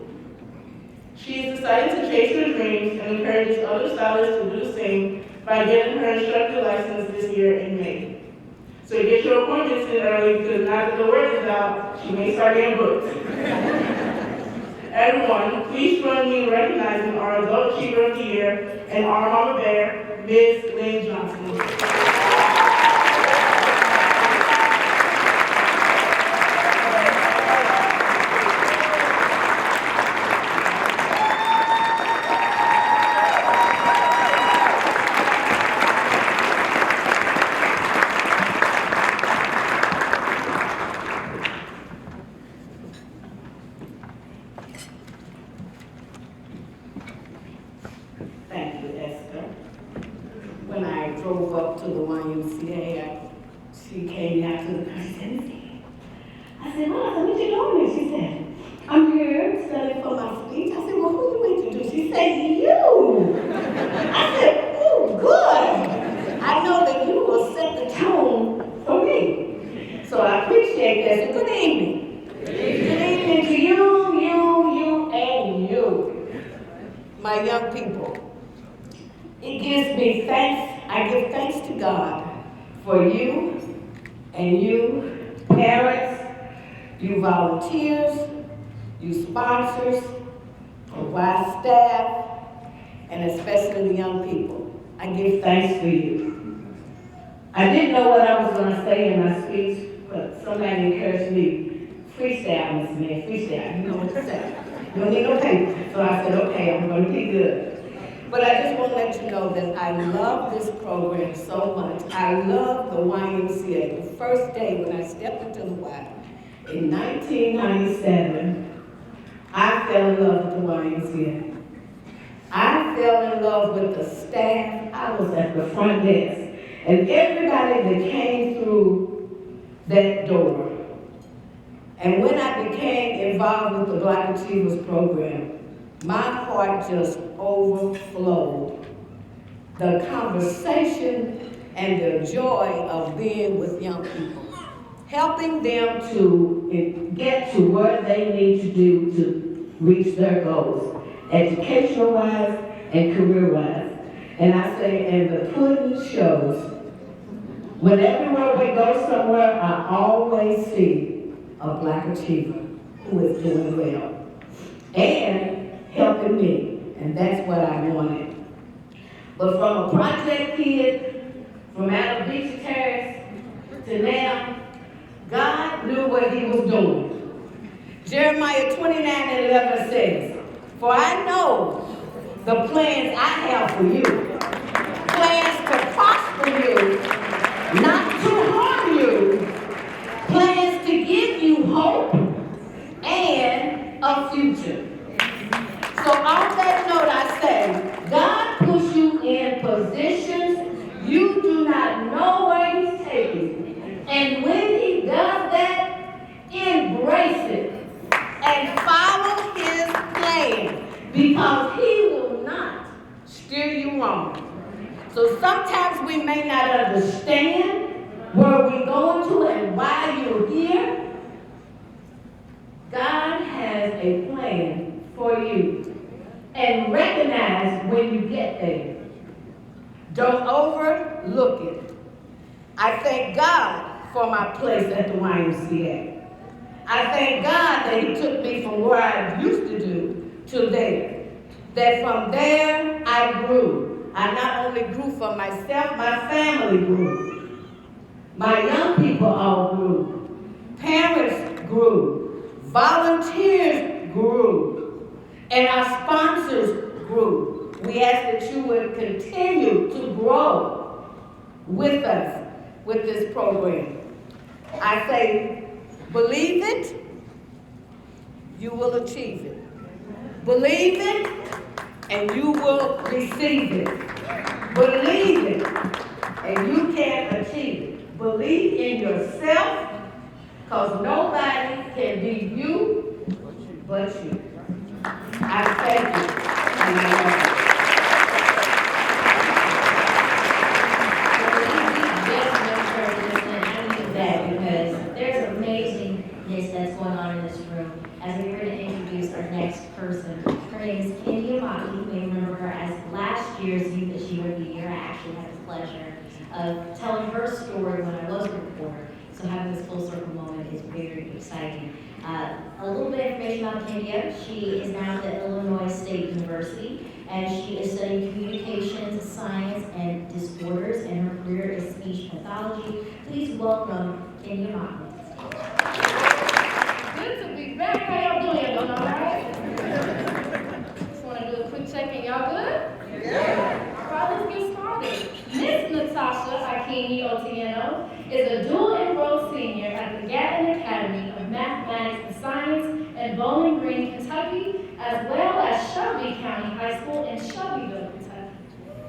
She has decided to chase her dreams and encourages other stylists to do the same by getting her instructor license this year in May. So get your appointments in early, because now that the word is out, she may start getting booked. Everyone, please join me in recognizing our Adult Achiever of the Year and our Mama Bear, Ms. Lynn Johnson. Thank you, Esther. When I drove up to the YMCA, she came out to the person. I said, Martha, what you doing here? She said, I'm here studying for my speech. I said, well, who you wait to do? She said, you. I said, oh, good. I know that you will set the tone for me. So I appreciate that. So good evening. Good evening to you, and you. My young people. It gives me thanks. I give thanks to God for you and you, parents, you volunteers, you sponsors, wise staff, and especially the young people. I give thanks for you. I didn't know what I was going to say in my speech, but somebody encouraged me, freestyle, Miss May, freestyle, you know what to say. You don't need no paper. So I said, okay, I'm going to be good. But I just want to let you know that I love this program so much. I love the YMCA. The first day when I stepped into the Y in 1997, I fell in love with the YMCA. I fell in love with the staff. I was at the front desk. And everybody that came through that door. And when I became involved with the Black Achievers program, my heart just overflowed. The conversation and the joy of being with young people, helping them to get to what they need to do to reach their goals, educational-wise and career-wise. And I say, and the pudding shows. Whenever we go somewhere, I always see a Black achiever who is doing well and helping me, and that's what I wanted. But from a project kid from Alopecia Terrace to now, God knew what he was doing. Jeremiah 29:11 says, "For I know the plans I have for you, plans to prosper you, not to harm you, plans to give you hope and a future." So on that note, I say, God puts you in positions you do not know where he's taking you. And when he does that, embrace it and follow his plan, because he will not steer you wrong. So sometimes we may not understand where we're going to and why you're here. God has a plan for you. And recognize when you get there. Don't overlook it. I thank God for my place at the YMCA. I thank God that he took me from where I used to do to there. That from there I grew. I not only grew for myself, my family grew. My young people all grew. Parents grew. Volunteers grew. And our sponsors grew. We ask that you would continue to grow with us with this program. I say, believe it, you will achieve it. Believe it, and you will receive it. Believe it, and you can achieve it. Believe in yourself, because nobody can be you but you. I thank you. And I love you. I need that because there's amazingness that's going on in this room. As we were to introduce our next person, her name is Kenya Maki. You may remember her as last year's Youth Achiever of the Year. I actually had the pleasure of telling her story when I was a reporter. So having this full circle moment is very exciting. A little bit of information about Kenya. She is now at Illinois State University, and she is studying communications, science, and disorders, and her career is speech pathology. Please welcome Kenya Maki. Good to be back. How y'all doing? Y'all doing all right? Just want to do a quick check-in. Y'all good? Yeah. All right, let's get started. Miss Natasha Akini Otieno is a dual-enrolled senior at the Gatton Academy of Mathematics and Science in Bowling Green, Kentucky, as well as Shelby County High School in Shelbyville, Kentucky.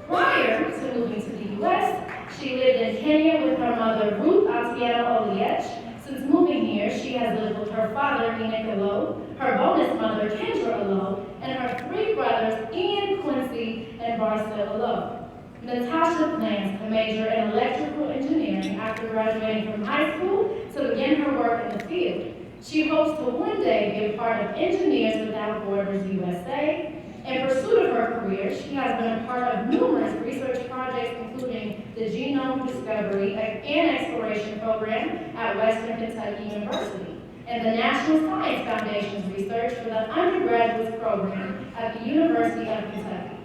Prior to moving to the U.S., she lived in Kenya with her mother, Ruth Otieno Oliech. Since moving here, she has lived with her father, Enoch Olo, her bonus mother, Kendra Olo, and her three brothers, Ian, Quincy, and Barca Olo. Natasha plans to major in electrical engineering after graduating from high school to begin her work in the field. She hopes to one day be a part of Engineers Without Borders USA. In pursuit of her career, she has been a part of numerous research projects, including the Genome Discovery and Exploration Program at Western Kentucky University, and the National Science Foundation's research for the undergraduate program at the University of Kentucky.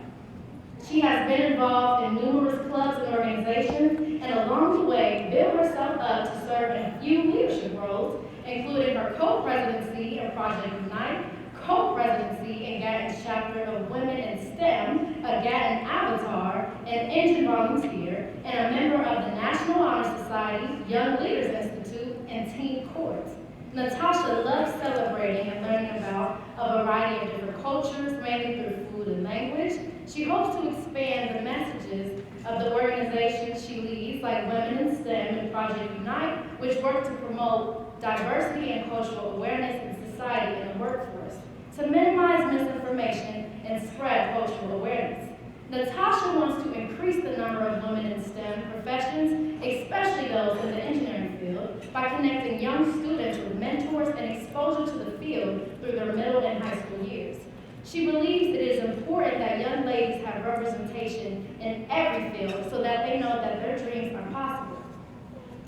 She has been involved in numerous clubs and organizations, and along the way, built herself up to serve in a few leadership roles, including her co-presidency of Project Unite, co-presidency in Gatton's chapter of Women in STEM, a Gatton Avatar, an Engine Volunteer, and a member of the National Honor Society, Young Leaders Institute, and Teen Court. Natasha loves celebrating and learning about a variety of different cultures, mainly through food and language. She hopes to expand the messages of the organizations she leads, like Women in STEM and Project Unite, which work to promote diversity and cultural awareness in society and the workforce, to minimize misinformation and spread cultural awareness. Natasha wants to increase the number of women in STEM professions, especially those in the engineering field, by connecting young students with mentors and exposure to the field through their middle and high school years. She believes it is important that young ladies have representation in every field so that they know that their dreams are possible.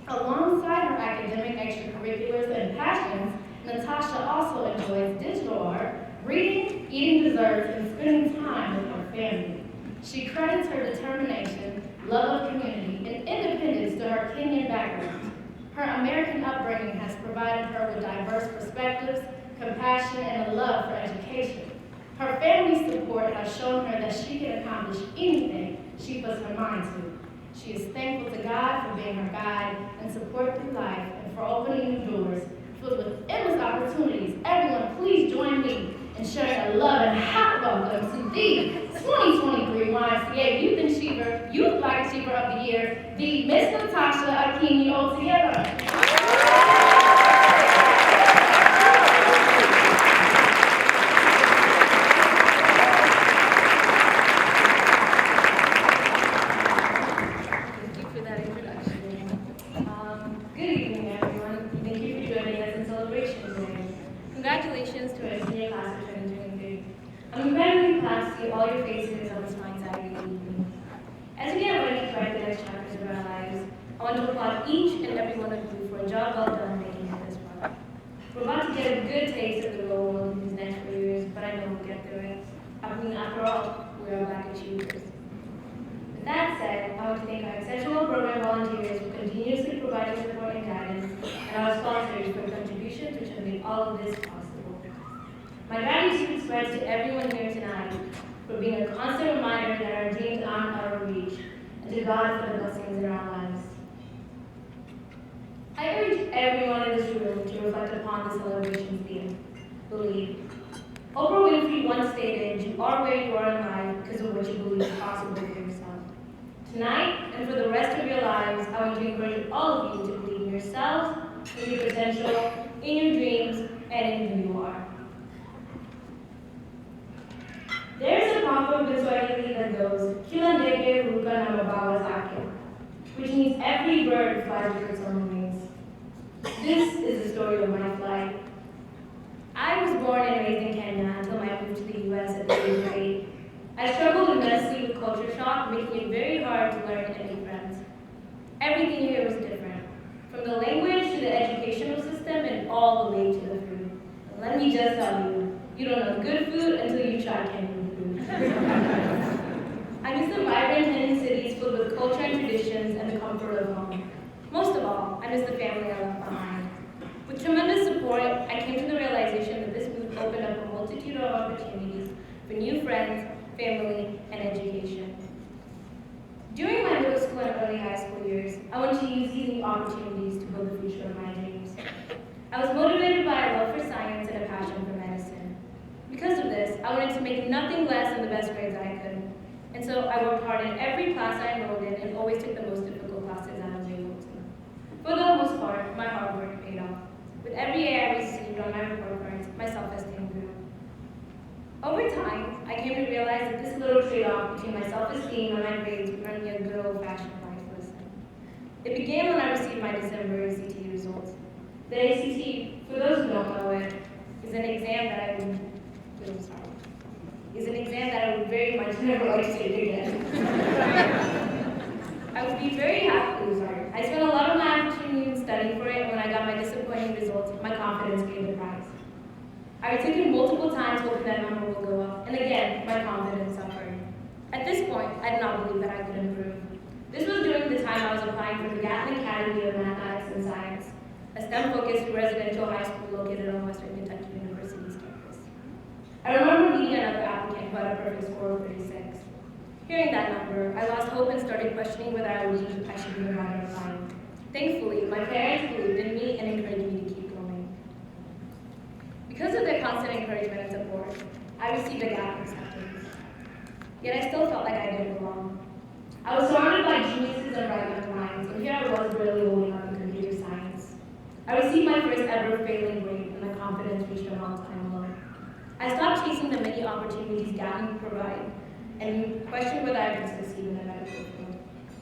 Alongside her academic extracurriculars and passions, Natasha also enjoys digital art, reading, eating desserts, and spending time with her family. She credits her determination, love of community, and independence provided her with diverse perspectives, compassion, and a love for education. Her family's support has shown her that she can accomplish anything she puts her mind to. She is thankful to God for being her guide and support through life and for opening new doors filled with endless opportunities. Everyone, please join me in sharing a love and hot welcome to the 2023 YMCA Youth Black Achiever of the Year, the Miss Natasha Akini Otieno. Congratulations to our senior class of 2023. I'm incredibly glad to see all your faces on this fine Saturday evening. As we get ready to write the next chapters of our lives, I want to applaud each and every one of you for a job well done making it this far. We're about to get a good taste of the real world in these next 4 years, but I know we'll get through it. I mean, after all, we are Black achievers. With that said, I want to thank our exceptional program volunteers for continuously providing support and guidance, and our sponsors for contributions which have made all of this possible. My gratitude spreads to everyone here tonight for being a constant reminder that our dreams aren't out of reach, and to God for the blessings in our lives. I urge everyone in this room to reflect upon the celebration's theme, believe. Oprah Winfrey once stated, "You are where you are in life because of what you believe is possible for yourself." Tonight, and for the rest of your lives, I want to encourage all of you to believe in yourselves, in your potential, in your dreams, and in who you are. There's a proverb in Swahili that goes, "Kila ndege huruka na mabawa zake," which means every bird flies with its own wings. This is the story of my flight. I was born and raised in Kenya until my move to the U.S. at the age of 8. I struggled immensely with culture shock, making it very hard to learn and make friends. Everything here was different, from the language to the educational system and all the way to the food. And let me just tell you, you don't know good food until you try Kenyan food. I miss the vibrant Kenyan cities filled with culture and traditions and the comfort of home. Most of all, I miss the family I left behind. With tremendous support, I came to the realization that this move opened up a multitude of opportunities for new friends, family, and education. During my middle school and early high school years, I wanted to use these new opportunities to build the future of my dreams. I was motivated by a love for science and a passion for medicine. Because of this, I wanted to make nothing less than the best grades I could. And so I worked hard in every class I enrolled in and always took the most difficult classes I was able to. For the most part, my hard work paid off. With every A I received on my report cards, my self-esteem grew. Over time, I came to realize that this little trade-off between my self-esteem and my grades would earn me a good old-fashioned life lesson. It began when I received my December ACT results. The ACT, for those who don't know it, is an exam that I would very much never like to take again. I would be very happy. I spent a lot of my afternoon studying for it, and when I got my disappointing results, my confidence paid the price. I retook it multiple times hoping that number will go up, and again, my confidence suffered. At this point, I did not believe that I could improve. This was during the time I was applying for the Gatlin Academy of Mathematics and Science, a STEM-focused residential high school located on Western Kentucky University's campus. I remember meeting another applicant who had a perfect score of 36. Hearing that number, I lost hope and started questioning whether I should be right or applying. Thankfully, my parents believed in me and encouraged me to keep going. Because of their constant encouragement and support, I received a gap acceptance. Yet I still felt like I didn't belong. I was surrounded by geniuses and bright young minds, and here I was barely holding up in computer science. I received my first ever failing grade, and my confidence reached an all-time low. I stopped chasing the many opportunities Gatlin would provide, and questioned whether I could succeed in the medical field.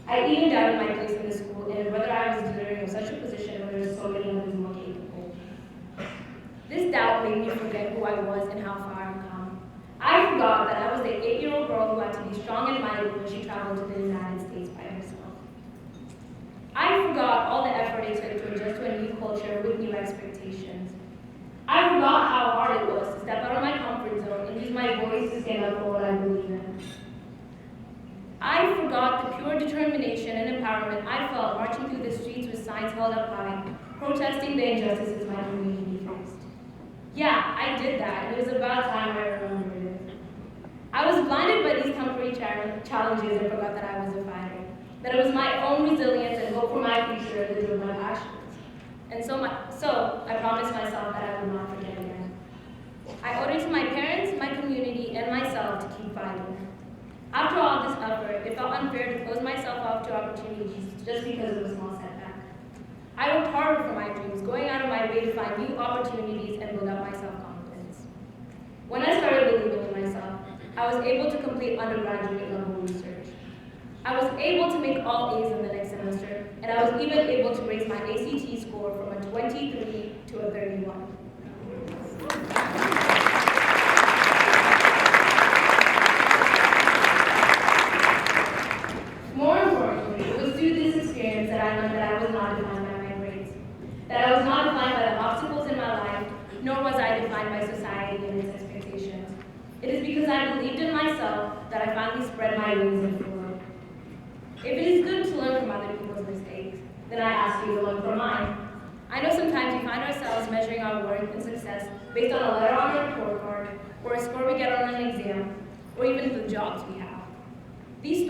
I even doubted my place in the school and whether I was deserving of such a position when there were so many others more capable. This doubt made me forget who I was and how far I've come. I forgot that I was the 8-year-old girl who had to be strong and mighty when she traveled to the United States by herself. I forgot all the effort it took to adjust to a new culture with new expectations. I forgot how hard it was to step out of my comfort zone and use my voice to stand up for what I believe in. I forgot the pure determination and empowerment I felt marching through the streets with signs held up high, protesting the injustices my community faced. Yeah, I did that, and it was about time I remembered it. I was blinded by these temporary challenges and forgot that I was a fighter, that it was my own resilience and hope for my future that drove my passions. And so I promised myself that I would not forget again. I owed it to my parents, my community, and myself to keep fighting. After all this effort, it felt unfair to close myself off to opportunities just because of a small setback. I worked harder for my dreams, going out of my way to find new opportunities and build up my self-confidence. When I started believing in myself, I was able to complete undergraduate level research. I was able to make all A's in the next semester, and I was even able to raise my ACT score from a 23 to a 31. More importantly, it was through this experience that I learned that I was not defined by my grades, that I was not defined by the obstacles in my life, nor was I defined by society and its expectations. It is because I believed in myself that I finally spread my wings and flew. If it is good to learn from other people's mistakes, then I ask you to learn from mine. I know sometimes we find ourselves measuring our worth and success based on a letter on our report card, or a score we get on an exam, or even the jobs we have. These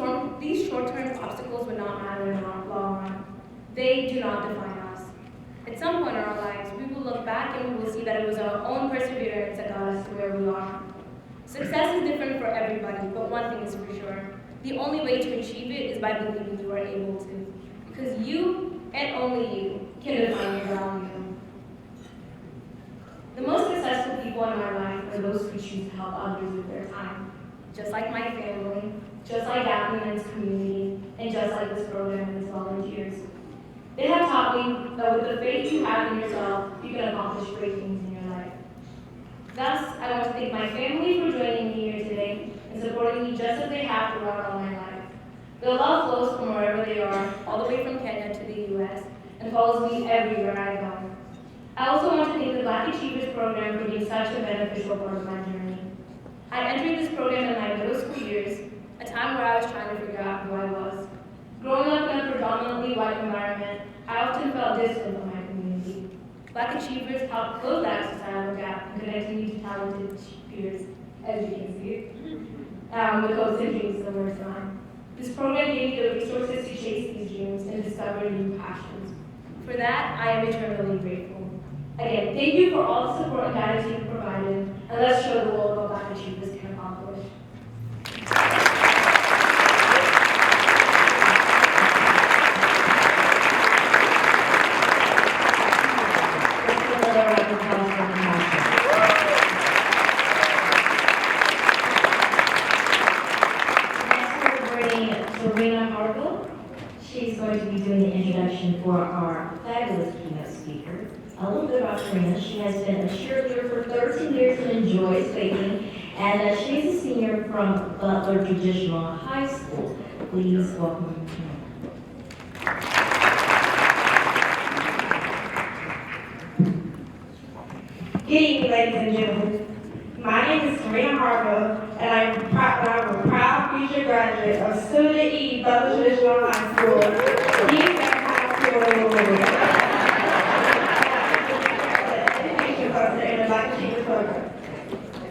short-term obstacles would not matter in the long run. They do not define us. At some point in our lives, we will look back and we will see that it was our own perseverance that got us to where we are. Success is different for everybody, but one thing is for sure. The only way to achieve it is by believing you are able to. Because you, and only you, can define your value. The most successful people in my life are those who choose to help others with their time. Just like my family, just like Daphne and its community, and just like this program and its volunteers. They have taught me that with the faith you have in yourself, you can accomplish great things in your life. Thus, I want to thank my family for joining me here today and supporting me just as they have throughout all my life. Their love flows from wherever they are, all the way from Kenya to the U.S., and follows me everywhere I go. I also want to thank the Black Achievers Program for being such a beneficial part of my journey. I entered this program in my middle school years, a time where I was trying to figure out who I was. Growing up in a predominantly white environment, I often felt distant from my community. Black Achievers helped close that societal gap and connected me to talented peers, as you can see, with hopes and dreams similar to mine. This program gave me the resources to chase these dreams and discover new passions. For that, I am eternally grateful. Again, thank you for all the support and guidance you've provided, and let's show the world what Black Achievers can accomplish. She's going to be doing the introduction for our fabulous keynote speaker. A little bit about Serena. She has been a cheerleader for 13 years and enjoys baking, and she's a senior from Butler Traditional High School. Please welcome her. Good evening, ladies and gentlemen. My name is Serena Harville, and I'm a proud future graduate of Student E. Butler Traditional High School, East High School in Louisville. Education cluster in the Black Achievers program.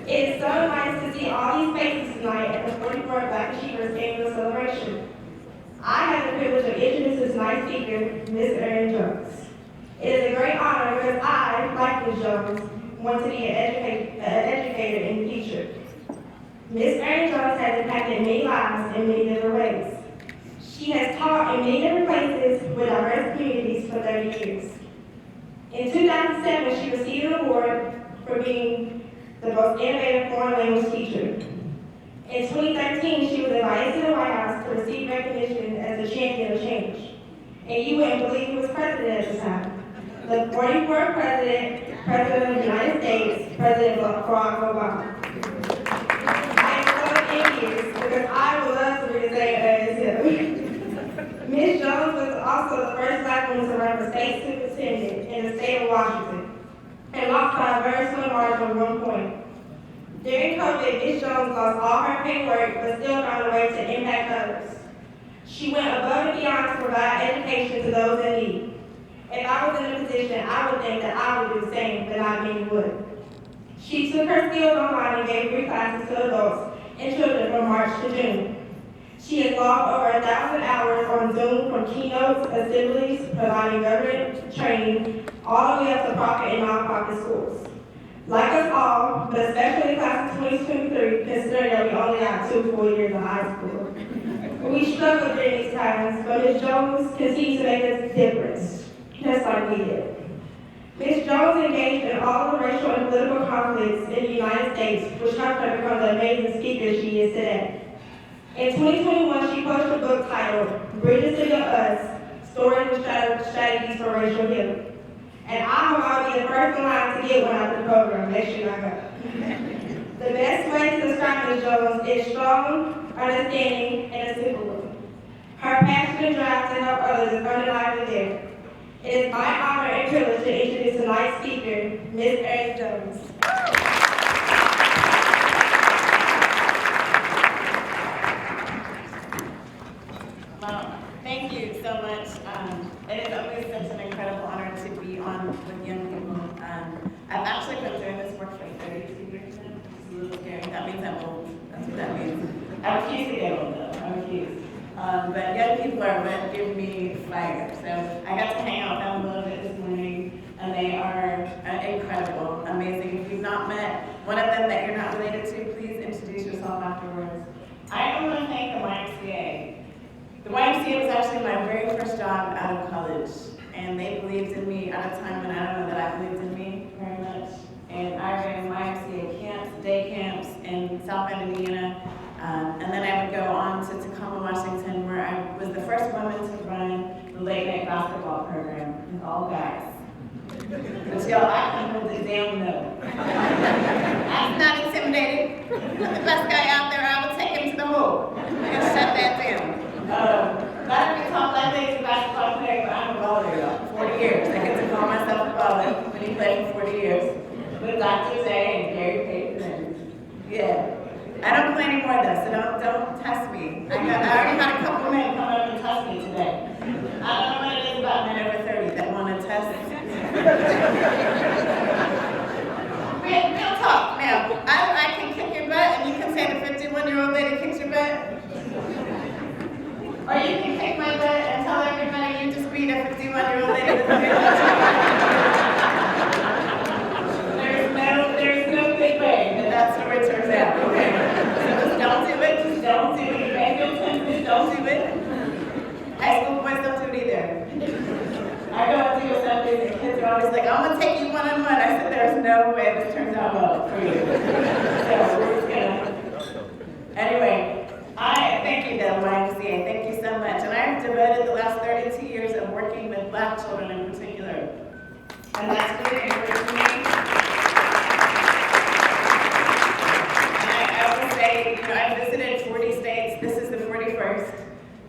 It is so nice to see all these faces tonight at the 44th Black Achievers Annual Celebration. I have the privilege of introducing tonight's speaker, Ms. Erin Jones. It is a great honor because I, like Ms. Jones, want to be an educator in the future. Ms. Erin Jones has impacted many lives in many different ways. She has taught in many different places with diverse communities for 30 years. In 2007, she received an award for being the most innovative foreign language teacher. In 2013, she was invited to the White House to receive recognition as the champion of change. And you wouldn't believe who was president at the time. The 44th President of the United States, President Barack Obama. I am so envious because I would love to be the same as him. Ms. Jones was also the first Black woman to run for state superintendent in the state of Washington, and lost by a very slim margin of 1 point. During COVID, Ms. Jones lost all her paperwork, but still found a way to impact others. She went above and beyond to provide education to those in need. If I was in a position, I would think that I would do the same, but not many would. She took her skills online and gave free classes to adults and children from March to June. She has logged over 1,000 hours on Zoom from keynotes, assemblies, providing government training, all the way up to profit and nonprofit schools. Like us all, but especially the class of 2023, considering that we only got 2 full years of high school. We struggled during these times, but Ms. Jones continued to make a difference, just like we did. Ms. Jones engaged in all the racial and political conflicts in the United States, which helped her become the amazing speaker she is today. In 2021, she published a book titled, Bridges to Your Us, Stories and Strategies for Racial Healing. And I hope I'll be the first in line to get one after the program. Make sure I go. The best way to describe Ms. Jones is strong, understanding, and a simple one. Her passion and drive to help others is undeniably there. It is my honor and privilege to introduce tonight's speaker, Ms. Erin Jones. Thank you so much. It is always such an incredible honor to be on with young people. I've actually been doing this work for 32 years now. It's a little scary. That means I'm old. That's what that means. I refuse to get old though. I refuse. But young people are what give me fire. So I got to hang out with them a little bit this morning, and they are incredible, amazing. If you've not met one of them that you're not related to, please introduce yourself afterwards. I want to thank the YMCA. The YMCA was actually my very first job out of college, and they believed in me at a time when I don't know that I believed in me very much. And I ran YMCA camps, day camps in South Bend, Indiana, and then I would go on to Tacoma, Washington, where I was the first woman to run the late night basketball program with all guys. But y'all, I can hold it down no. I'm not intimidated. The best guy out there, I will take him to the hole and shut that down. Not to be called like this basketball player, but I'm a baller, y'all. 40 years. I get to call myself a baller when he played for 40 years. With Dr. J and Gary Payton and yeah. I don't play anymore though, so don't test me. I already had a couple men come up and test me today. I don't know what it is about men over 30 that want to test me. Real talk now. I can kick your butt and you can say the 51-year-old lady kicks your butt. Or you can kick my butt and tell everybody you just beat a 51-year-old lady that's There's no good way that story turns out, okay? So just don't do it, just don't do it. You may feel tempted, don't do it. High school boys don't do it either. I go and do something and kids are always like, I'm gonna take you one-on-one. I said, there's no way this turns out well for you. So we're just gonna. Anyway, I thank you, though, YMCA. Thank you so much. And I've devoted the last 32 years of working with Black children in particular. And that's really important to me. I visited 40 states. This is the 41st.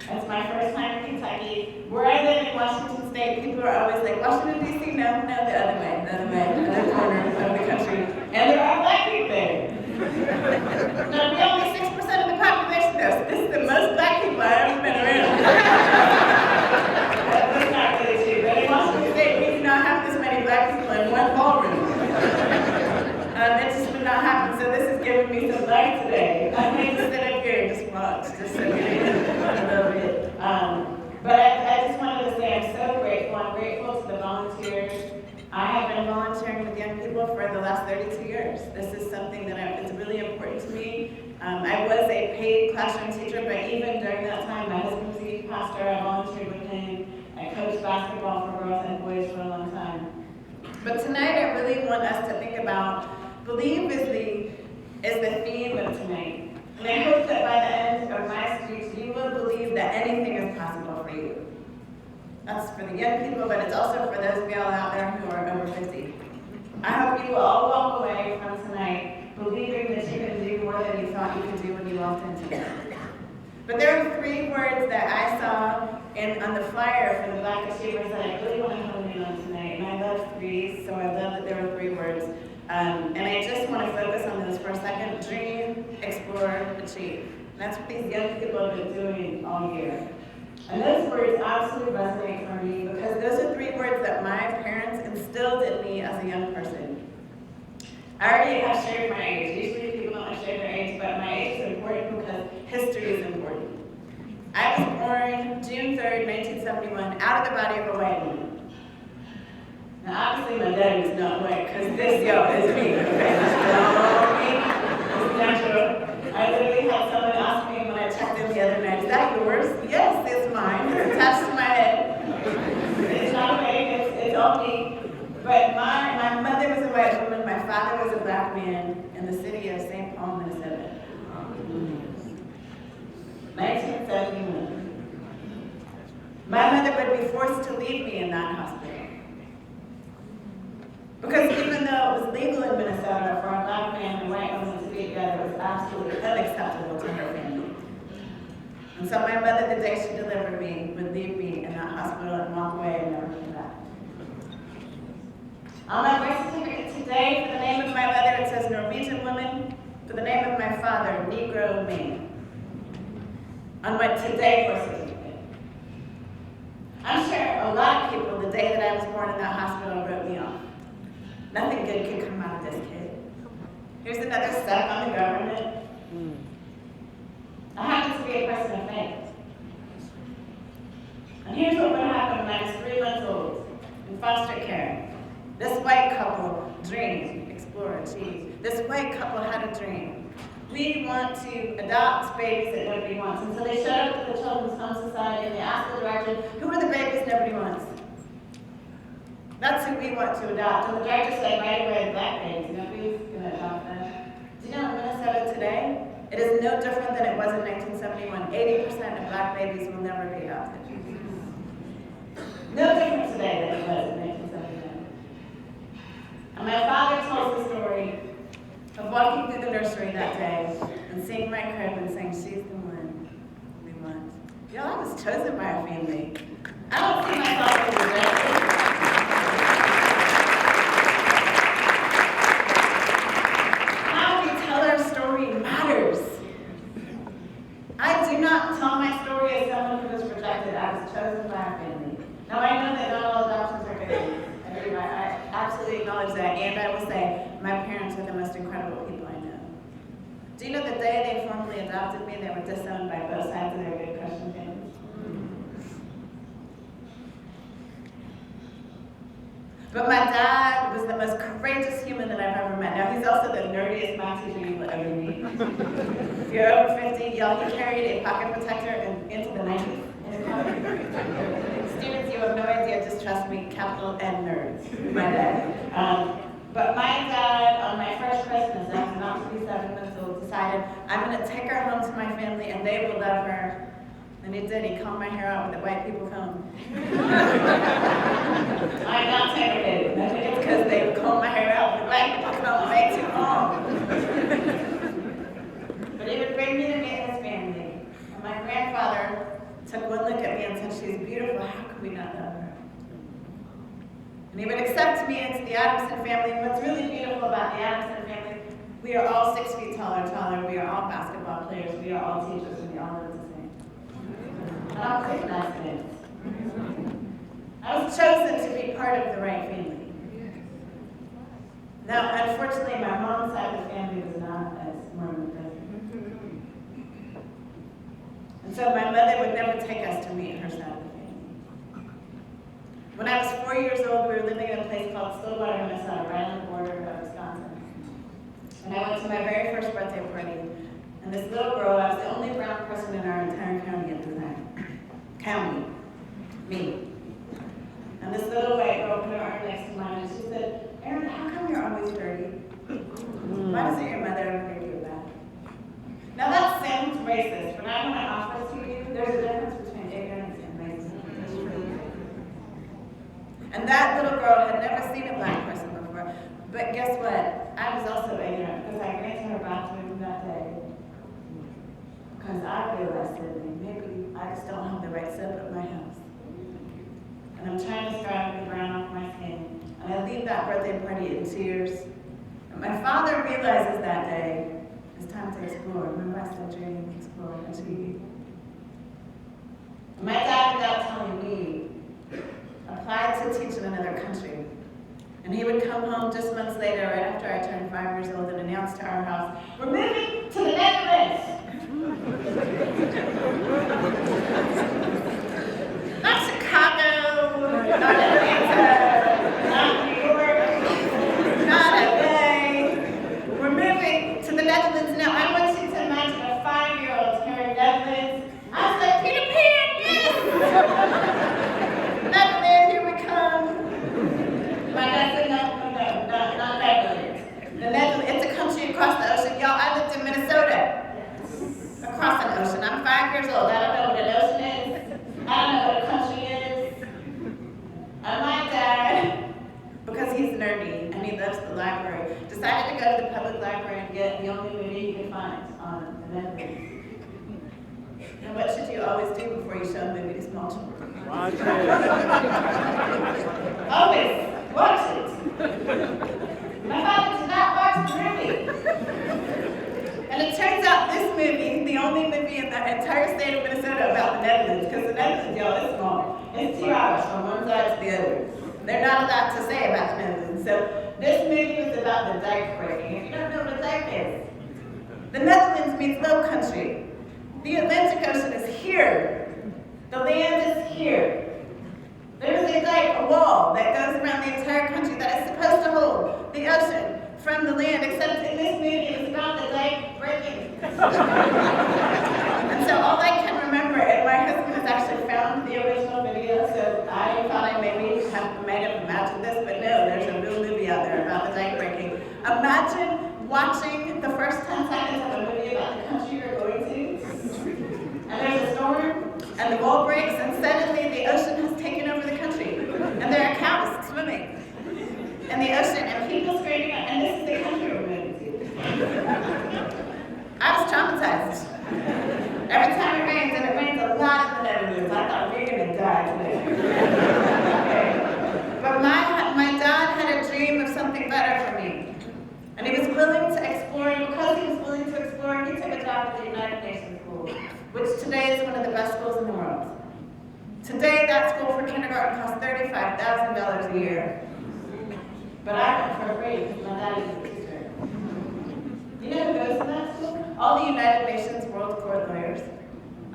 That's my first time in Kentucky. Where I live in Washington State, people are always like, Washington, D.C.? No, the other way, the other corner of the country. And there are Black people there. No, we're only 6% of the population, though, so this is the most Black people I've ever been around. That's not really true, but in Washington State, we do not have this many Black people in one ballroom. It just would not happen, so this is giving me some life today. I need to sit up here and just watch, just so you a little bit. But I just wanted to say I'm so grateful. I'm grateful to the volunteers. I have been volunteering with young people for the last 32 years. This is something that is really important to me. I was a paid classroom teacher, but even during that time, my husband was a youth pastor. I volunteered with him. I coached basketball for girls and boys for a long time. But tonight, I really want us to think about believe is the theme of tonight. And I hope that by the end of my speech, you will believe that anything is possible for you. That's for the young people, but it's also for those of y'all out there who are over 50. I hope you will all walk away from tonight believing that you can do more than you thought you could do when you walked in today. But there are 3 words that I saw on the flyer for the Black Achievers that I really want to hone in on tonight. And I love 3, so I love that there were 3 words. And I just want to focus on those for a second. Dream, explore, achieve. And that's what these young people have been doing all year. And those words absolutely resonate for me because those are 3 words that my parents instilled in me as a young person. I already have shared my age. Usually people don't want to share their age, but my age is important because history is important. I was born June 3rd, 1971, out of the body of a white woman. Now obviously my daddy was not white because this, is me. Okay, it's natural. I literally had someone ask me when I checked in the other night, is that yours? Yes, it's mine. It's attached to my head. It's not a wig, it's all me. But my mother was a white woman, my father was a black man in the city of St. Paul, Minnesota. 1971. My mother would be forced to leave me in that hospital. Because even though it was legal in Minnesota for a black man and a white woman to be together, it was absolutely unacceptable to her family. And so my mother, the day she delivered me, would leave me in that hospital and walk away and never come back. On my birth certificate today, for the name of my mother, it says Norwegian woman. For the name of my father, Negro man. On my today birth certificate. I'm sure a lot of people, the day that I was born in that hospital, wrote me off. Nothing good could come out of this kid. Here's another step on the government. I happen to be a person of faith. And here's what would happen when I was 3 months old in foster care. This white couple dreamed, explore, achieve. This white couple had a dream. We want to adopt babies that nobody wants. And so they showed up to the Children's Home Society and they asked the director, who are the babies nobody wants? That's who we want to adopt. And the director said right away, black babies, nobody's going to adopt them. Do you know in Minnesota today, it is no different than it was in 1971. 80% of black babies will never be adopted. No different today than it was in 1971. And my father tells the story of walking through the nursery that day and seeing my crib and saying, she's the one we want. Y'all, I was chosen by a family. I don't see myself as rejected. How we tell our story matters. I do not tell my story as someone who was rejected. I was chosen by a family. Now I know that not all adoptions are good. I absolutely acknowledge that, and I will say my parents are the most incredible people I know. Do you know the day they formally adopted me, they were disowned by both sides of their good Christian families? But my dad was the most courageous human that I've ever met. Now, he's also the nerdiest math teacher you will ever meet. If you're over 50, y'all, he carried a pocket protector into the 90s. Students, you have no idea, just trust me, capital N nerds, my dad. But my dad, on my first Christmas, I was about to be 7 months old, decided I'm going to take her home to my family and they will love her. And he did, he combed my hair out with the white people comb. I'm not segregated, it's because they would comb my hair out with the white people comb, way too long. But he would bring me to meet his family. And my grandfather took one look at me and said, she's beautiful, how could we not love her? And he would accept me into the Adamson family. And what's really beautiful about the Adamson family, we are all 6 feet tall or taller, we are all basketball players, we are all teachers, and we all live the same. And I was an accident. I was chosen to be part of the right family. Now, unfortunately, my mom's side of the family was not as Mormon present. And so my mother would never take us to meet her side of the family. When I was 4 years old, we were living in a place called Stillwater, Minnesota, right on the border of Wisconsin. And I went to my very first birthday party. And this little girl, I was the only brown person in our entire county at the time. County. Me. And this little white girl put her arm next to mine and she said, Erin, how come you're always dirty? Why doesn't your mother ever give you a bath? Now that sounds racist, but I want to offer to you, there's a difference between ignorance and racism. And that little girl had never seen a black person before. But guess what? I was also ignorant because I ran to her bathroom that day. Because I realized that maybe I just don't have the right soap at my house. And I'm trying to scrub the brown off my skin. And I leave that birthday party in tears. And my father realizes that day, it's time to explore. Remember I said dream, explore, achieve. My dad And he would come home just months later, right after I turned 5 years old, and announce to our house, "We're moving to the Netherlands." Not Chicago, not Atlanta, not New York, not LA. We're moving to the Netherlands now. I want you to imagine a 5-year-old hearing Netherlands. I was like, "Peter Pan, yes!" Netherlands, here we come. My dad said, "No, not Netherlands. The Netherlands, it's a country across the ocean." Y'all, I lived in Minnesota. Across an ocean. I'm 5 years old. I don't know what an ocean is. I don't know what a country is. And my dad, because he's nerdy and he loves the library, decided to go to the public library and get the only movie he could find on the Netherlands. And what should you always do before you show a movie to small children? Watch it. Always watch it. My father did not watch the movie. And it turns out this movie, the only movie in the entire state of Minnesota about the Netherlands, because the Netherlands, y'all, is small. It's 2 hours from one side to the other. They're not allowed to say about the Netherlands. So this movie is about the dike breaking. If you don't know what a dike is, the Netherlands means low country. The Atlantic Ocean is here. The land is here. There's a dike, a wall, that goes around the entire country that is supposed to hold the ocean from the land, except in this movie it's about the dike breaking. And so all I can remember, and my husband has actually found the original video, so I thought I maybe might have imagined this, but no, there's a real movie out there about the dike breaking. Imagine watching the first 10 seconds of a movie about the country you're going to, and there's a storm, and the wall breaks, and suddenly the ocean has taken over the country, and there are cows swimming in the ocean, and people screaming out, and this is the country we're moving to. I was traumatized. Every time it rains, and it rains a lot in the Netherlands, I thought we were gonna die today. Okay. But my dad had a dream of something better for me. And he was willing to explore, and because he was willing to explore, he took a job at the United Nations School, which today is one of the best schools in the world. Today, that school for kindergarten costs $35,000 a year. But I went for free because my dad is a teacher. You know who goes to that school? All the United Nations World Court lawyers,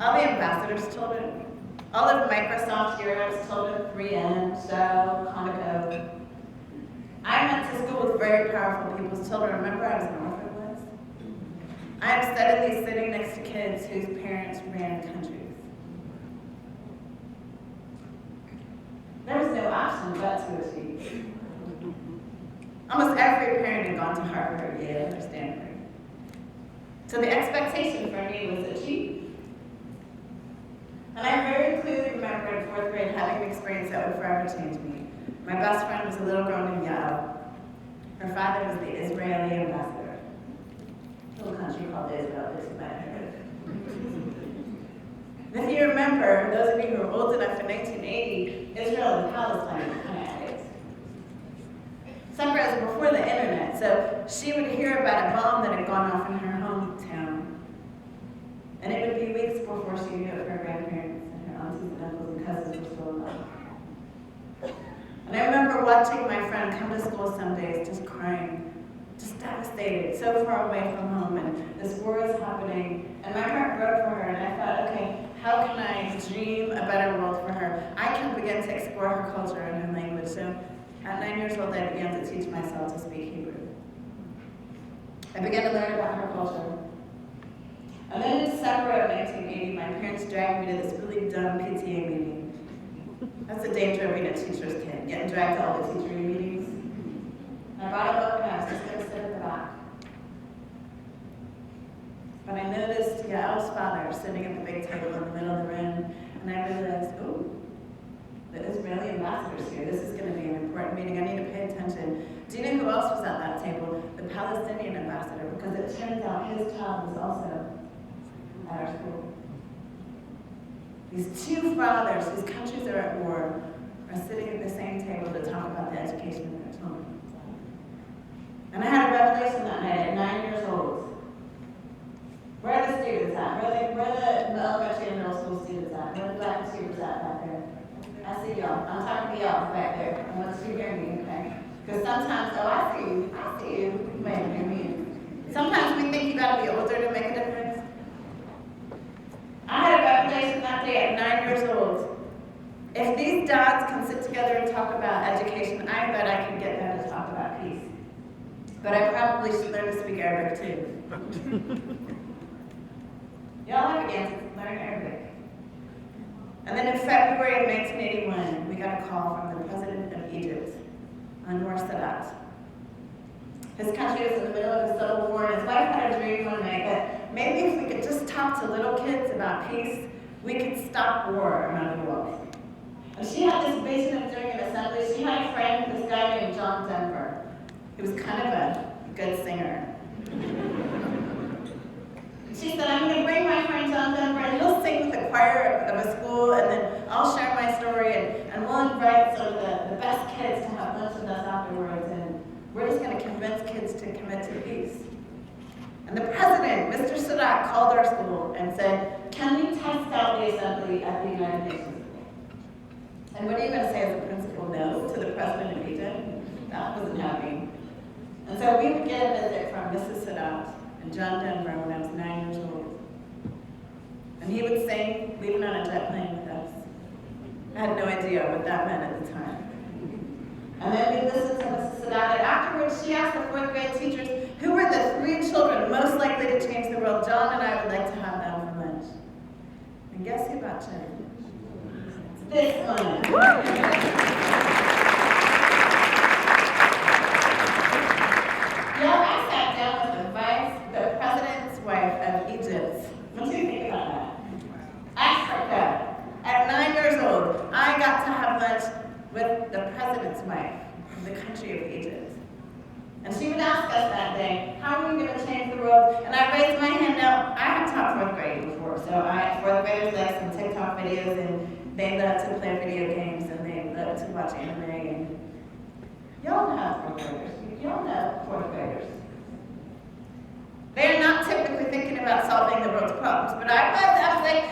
all the ambassadors' children, all of Microsoft Europe's children, 3M, Shell, Conoco. I went to school with very powerful people's children. Remember, I was an orphan once? I am steadily sitting next to kids whose parents ran countries. There was no option but to achieve. Almost every parent had gone to Harvard, Yale, or Stanford. So the expectation for me was achieve. And I very clearly remember in 4th grade having an experience that would forever change me. My best friend was a little girl named Yao. Her father was the Israeli ambassador. A little country called Israel, that you might have heard of. And if you remember, those of you who are old enough in 1980, Israel and Palestine were kind of at it. Supper was before the internet, so she would hear about a bomb that had gone off in her hometown. And it would be weeks before she knew if her grandparents and her aunties and uncles and cousins were still alive. And I remember watching my friend come to school some days just crying, just devastated, so far away from home, and this war is happening. And my heart broke for her, and I thought, okay, how can I dream a better world for her? I can begin to explore her culture and her language. So at 9 years old, I began to teach myself to speak Hebrew. I began to learn about her culture. And then in December of 1980, my parents dragged me to this really dumb PTA meeting. That's the danger of being a teacher's kid, getting dragged to all the teacher meetings. And I brought a book and I was just going to sit at the back. But I noticed Yael's father sitting at the big table in the middle of the room, and I realized, oh, the Israeli ambassador's here. This is going to be an important meeting. I need to pay attention. Do you know who else was at that table? The Palestinian ambassador, because it turns out his child was also at our school. These two fathers whose countries are at war are sitting at the same table to talk about the education of their children. And I had a revelation that night at 9 years old. Where are the students at? Where are the elementary and middle school students at? Where are the black students at back there? I see y'all. I'm talking to y'all back there. I want you to hear me, okay? Because sometimes, oh, I see you, man, hear me. Sometimes we think you gotta be older to make a difference. I had a revelation that day at 9 years old. If these dads can sit together and talk about education, I bet I can get them to talk about peace. But I probably should learn to speak Arabic too. Y'all have began to learn Arabic. And then in February of 1981, we got a call from the president of Egypt, Anwar Sadat. His country was in the middle of a civil war, and his wife had a dream one night that maybe if we could just talk to little kids about peace, we could stop war around the world. And she had this vision of doing an assembly. She had a friend, this guy named John Denver, who was kind of a good singer. She said, I'm going to bring my friend John Denver, and he'll sing with the choir of a school, and then I'll share my story, and we'll invite some of the best kids to have lunch with us afterwards, and we're just going to convince kids to commit to peace. And the president, Mr. Sadat, called our school and said, can we test out the assembly at the United Nations? And what are you going to say as a principal? No to the president of Egypt? That wasn't happening. And so we would get a visit from Mrs. Sadat and John Denver when I was 9 years old. And he would sing, leaving on a jet plane with us. I had no idea what that meant at the time. And then we listened to Mrs. Sadat, and afterwards she asked the 4th grade teachers, who were the 3 children most likely to change the world? John and I would like to have them for lunch. And guess who got changed? It's this one. I sat down with the president's wife of Egypt. What do you think about that? Africa. At 9 years old, I got to have lunch with the president's wife of the country of Egypt. And she would ask us that day, how are we going to change the world? And I raised my hand. Now, I have taught 4th grade before, so 4th graders like some TikTok videos, and they love to play video games, and they love to watch anime. And y'all know 4th graders. Y'all know 4th graders. They're not typically thinking about solving the world's problems, but I was like,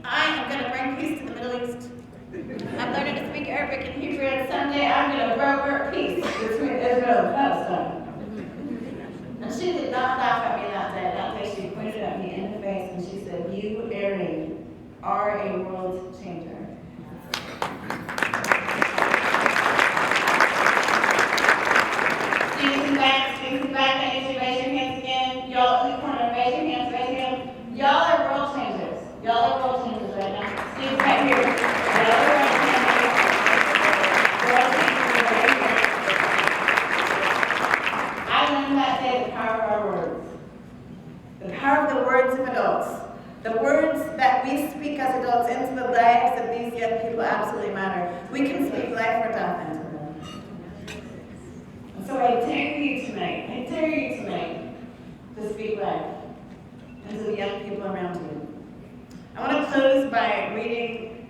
I am going to bring peace to the Middle East. I'm learning to speak Arabic and Hebrew, and someday I'm going to broker peace between Israel and Palestine. And she did not laugh at me that day. That day she pointed at me in the face and she said, you, Erin, are a world changer. Students back, I need you to raise your hands again. Y'all in the corner, raise your hands. Y'all are world changers. Y'all are world changers right now. Students right here. Y'all are world changers. World changers right here. I learned that day the power of our words. The power of the words of adults. The words that we speak as adults into the lives of these young people absolutely matter. We can speak life or death into them. And so I dare you tonight to speak life into the young people around you. I want to close by reading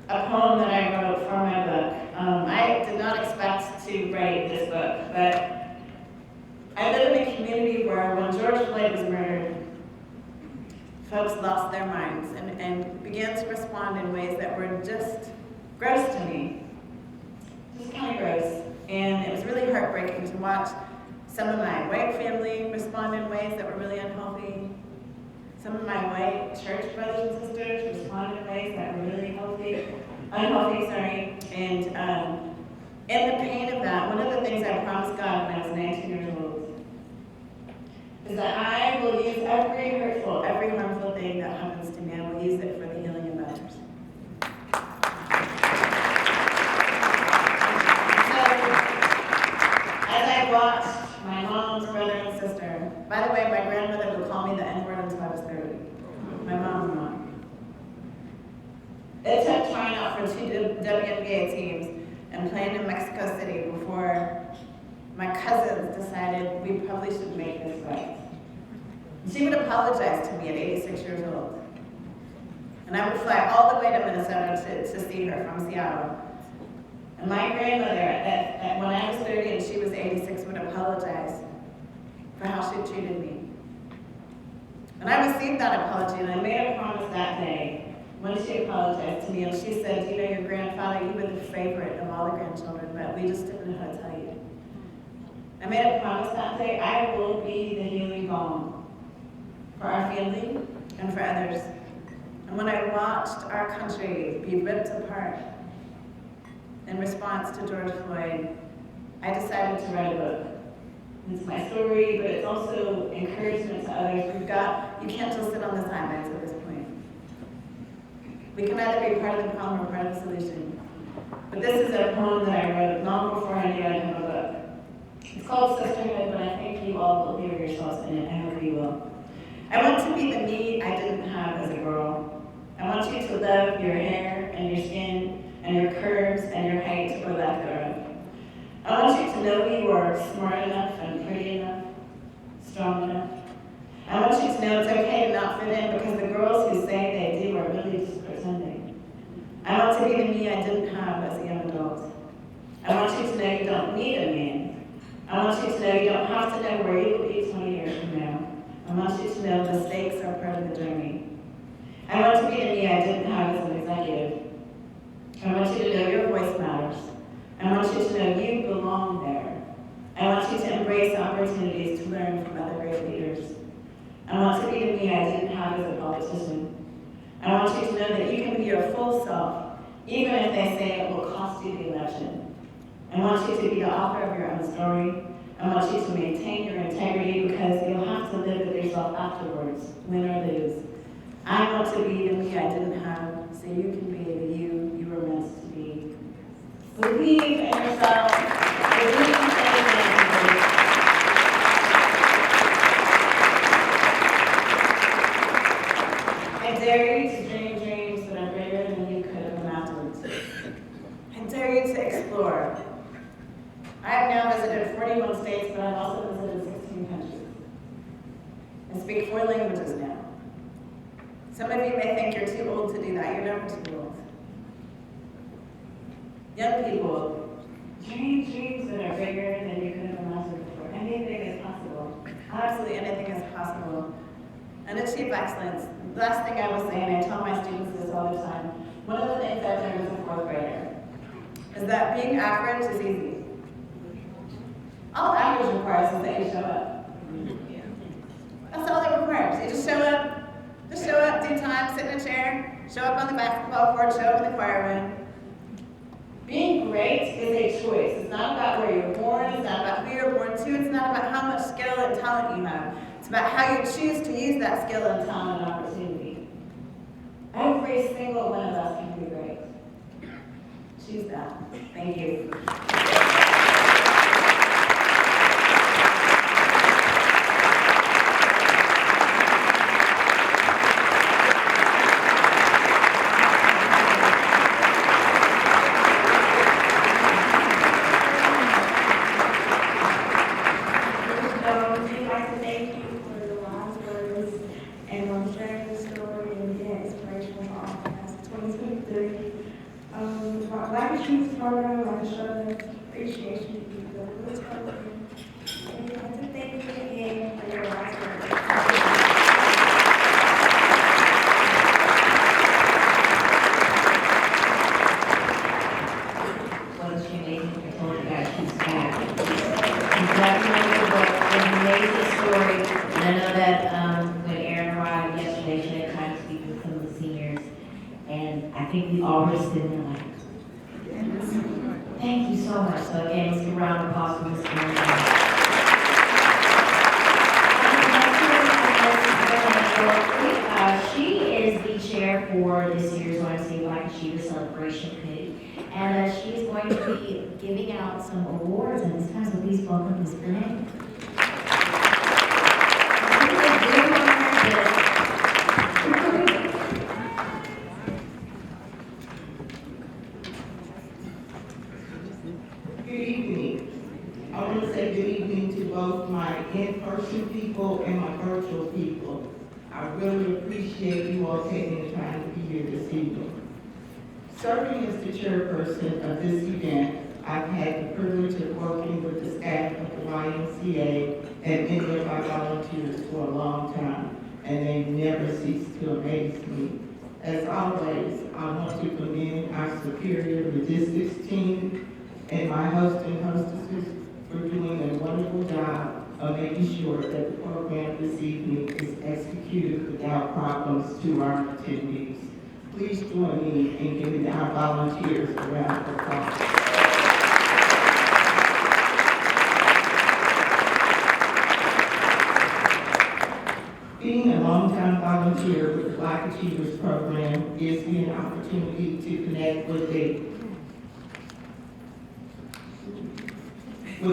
a poem that I wrote for my book. I did not expect to write this book, but I live in a community where when George Floyd was murdered, folks lost their minds and began to respond in ways that were just gross to me. Just kind of gross. And it was really heartbreaking to watch some of my white family respond in ways that were really unhealthy. Some of my white church brothers and sisters responded in ways that were really unhealthy. And in the pain of that, one of the things I promised God when I was 19 years old is that I will use every hurtful, every harmful thing that happens to me, I will use it for the healing of others. So, as I watched my mom's brother and sister, by the way, my grandmother would call me the N-word until I was 30. My mom's mom. It took trying out for 2 WNBA teams and playing in Mexico City before my cousins decided we probably should make this right. She would apologize to me at 86 years old. And I would fly all the way to Minnesota to see her from Seattle. And my grandmother, when I was 30 and she was 86, would apologize for how she treated me. And I received that apology, and I made a promise that day when she apologized to me, and she said, you know, your grandfather, you were the favorite of all the grandchildren, but we just didn't know how to tell you. I made a promise that day, I will be the healing balm for our family and for others. And when I watched our country be ripped apart in response to George Floyd, I decided to write a book. It's my story, but it's also encouragement to others. You can't just sit on the sidelines at this point. We can either be part of the problem or part of the solution. But this is a poem that I wrote long before I knew I'd have a book. It's called Sisterhood, but I think you all will hear yourselves in it. I hope you will. I want to be the me I didn't have as a girl. I want you to love your hair and your skin and your curves and your height or lack thereof. I want you to know you are smart enough and pretty enough, strong enough. I want you to know it's okay to not fit in because the girls who say they do are really just pretending. I want to be the me I didn't have as a young adult. I want you to know you don't need a man. I want you to know you don't have to know where you will be 20 years from now. I want you to know the stakes are part of the journey. I want to be the me I didn't have as an executive. I want you to know your voice matters. I want you to know you belong there. I want you to embrace opportunities to learn from other great leaders. I want to be the me I didn't have as a politician. I want you to know that you can be your full self, even if they say it will cost you the election. I want you to be the author of your own story. I want you to maintain your integrity because you'll have to live with yourself afterwards, win or lose. I want to be the me I didn't have, so you can be the you were meant to be. Believe in yourself. Believe in anything. I dare you to dream dreams that are bigger than you could have imagined. I dare you to explore. I have now visited 41 states, but I've also visited 16 countries. I speak 4 languages now. Some of you may think you're too old to do that. You're never too old. Young people, dream dreams that are bigger than you could have imagined before. Anything is possible. Absolutely anything is possible. And achieve excellence. The last thing I will say, and I tell my students this all the time, one of the things I've learned as a 4th grader is that being average is easy. All average requires is that you show up. That's all it requires. You just show up. Just show up, do time, sit in a chair, show up on the basketball court, show up in the choir room. Being great is a choice. It's not about where you're born, it's not about who you're born to, it's not about how much skill and talent you have. It's about how you choose to use that skill and talent and opportunity. Every single one of us can be great. Choose that. Thank you. For this year's YMCA Black Achievers Celebration Committee, and she is going to be giving out some awards, and this time, so please welcome Ms. Burnett. Good evening. I want to say good evening to both my in-person people and my virtual people. I really appreciate you all taking the time to be here this evening. Serving as the chairperson of this event, I've had the privilege of working with the staff of the YMCA and many of our volunteers for a long time, and they never cease to amaze me. As always, I want to commend our superior logistics team and my host and hostesses for doing a wonderful job of making sure that the program this evening is executed without problems to our attendees. Please join me in giving our volunteers a round of applause. Being a longtime volunteer with the Black Achievers Program gives me an opportunity to connect with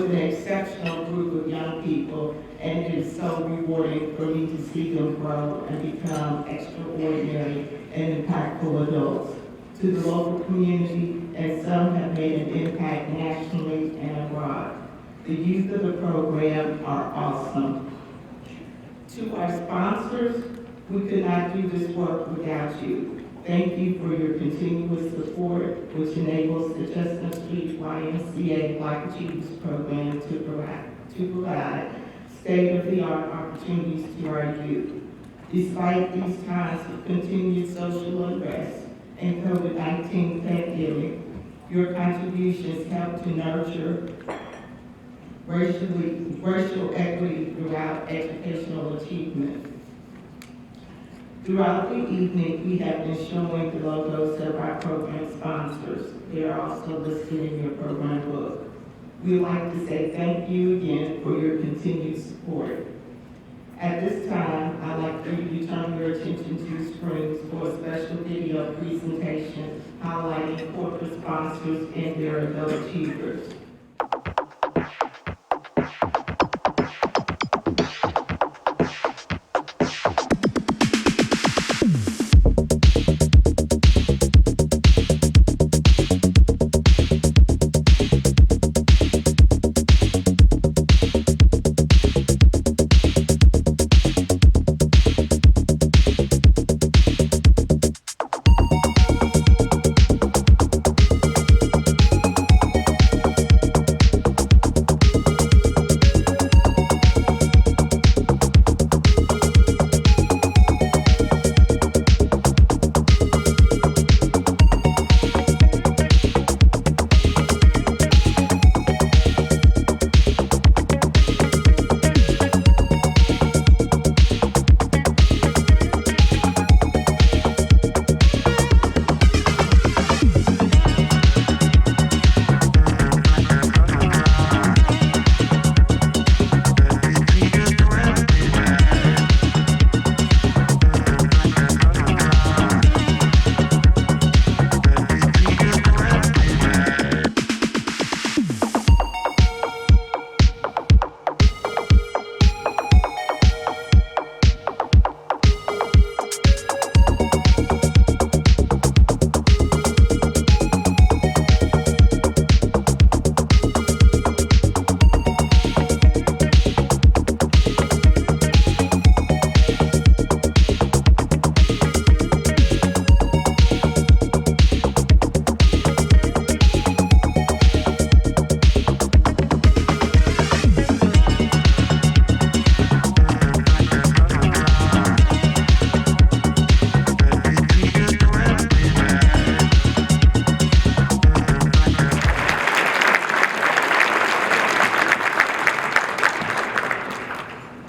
an exceptional group of young people, and it is so rewarding for me to see them grow and become extraordinary and impactful adults. To the local community, and some have made an impact nationally and abroad. The youth of the program are awesome. To our sponsors, we could not do this work without you. Thank you for your continuous support, which enables the Chestnut Street YMCA Black Achievers Program to provide state-of-the-art opportunities to our youth. Despite these times of continued social unrest and COVID-19 pandemic, your contributions help to nurture racial equity throughout educational achievement. Throughout the evening, we have been showing the logos of our program sponsors. They are also listed in your program book. We would like to say thank you again for your continued support. At this time, I'd like for you to turn your attention to screens for a special video presentation highlighting corporate sponsors and their adult achievers.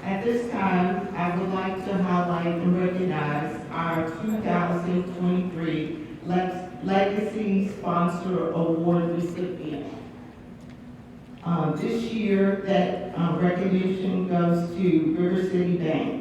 At this time, I would like to highlight and recognize our 2023 Legacy Sponsor Award recipient. This year, that recognition goes to River City Bank.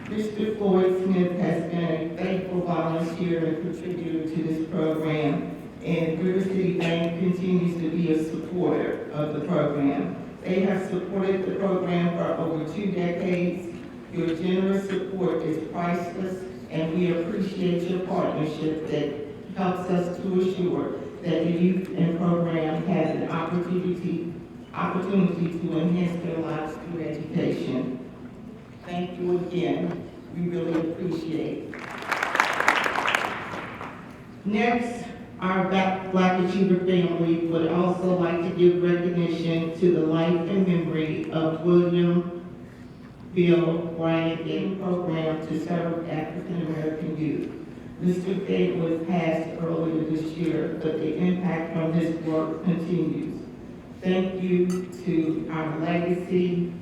Mr. Floyd Smith has been a faithful volunteer and contributor to this program, and River City Bank continues to be a supporter of the program. They have supported the program for over 2 decades. Your generous support is priceless, and we appreciate your partnership that helps us to assure that the youth and program has an opportunity to enhance their lives through education. Thank you again. We really appreciate it. Next, our Black Achiever family would also like to give recognition to the life and memory of William Bill Bryant Day program to serve African American youth. Mr. Gatewood passed earlier this year, but the impact from his work continues. Thank you to our legacy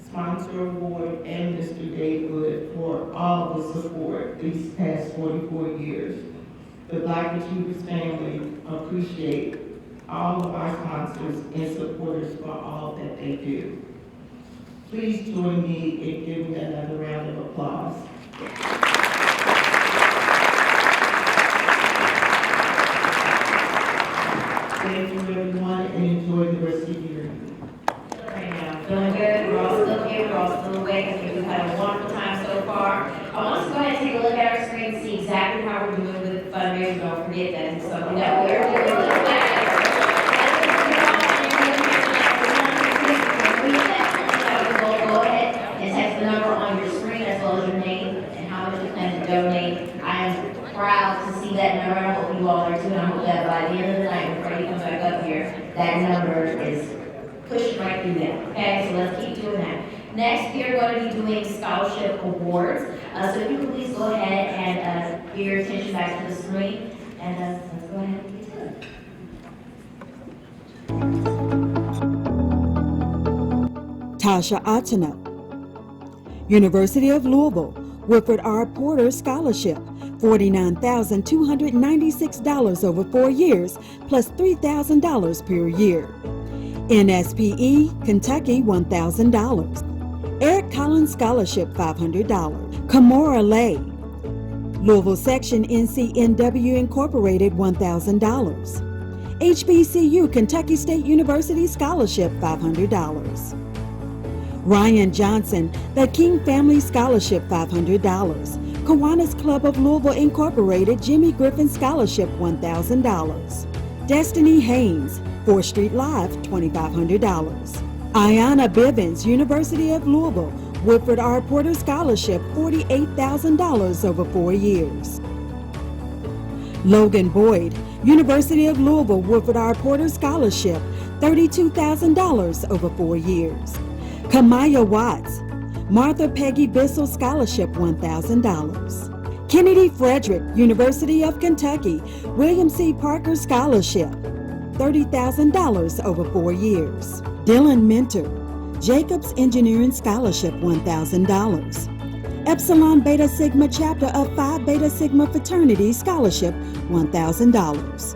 sponsor award and Mr. Gatewood for all the support these past 44 years. The Black Achievers family appreciate all of our sponsors and supporters for all that they do. Please join me in giving another round of applause. Thank you, everyone, and enjoy the rest of your evening. Right now, feeling good, we're all still here, we're all still awake, I think we've had a wonderful time so far. I want us to go ahead and take a look at our screen and see exactly how we're doing with the fundraiser. Don't forget that it's something that we are doing with that. Go ahead and text the number on your screen as well as your name and how much you plan to donate. I am proud to see that number. I hope you all are too, and I hope that by the end of the night, when Freddie comes back up here, that number is pushing right through that. Okay, so let's keep doing that. Next, we are going to be doing scholarship awards. So if you could please go ahead and give your attention back to the screen, and let's go ahead and get to it. Tasha Achana, University of Louisville, Wilford R. Porter Scholarship, $49,296 over 4 years, plus $3,000 per year. NSPE, Kentucky, $1,000. Eric Collins Scholarship, $500. Kamora Lay, Louisville Section NCNW Incorporated, $1,000. HBCU, Kentucky State University Scholarship, $500. Ryan Johnson, the King Family Scholarship, $500. Kiwanis Club of Louisville Incorporated, Jimmy Griffin Scholarship, $1,000. Destiny Haynes, 4th Street Live, $2,500. Ayanna Bivens, University of Louisville, Wilford R. Porter Scholarship, $48,000 over 4 years. Logan Boyd, University of Louisville, Wilford R. Porter Scholarship, $32,000 over 4 years. Kamaya Watts, Martha Peggy Bissell Scholarship, $1,000. Kennedy Frederick, University of Kentucky, William C. Parker Scholarship, $30,000 over 4 years. Dylan Minter, Jacobs Engineering Scholarship, $1,000. Epsilon Beta Sigma Chapter of Phi Beta Sigma Fraternity Scholarship, $1,000.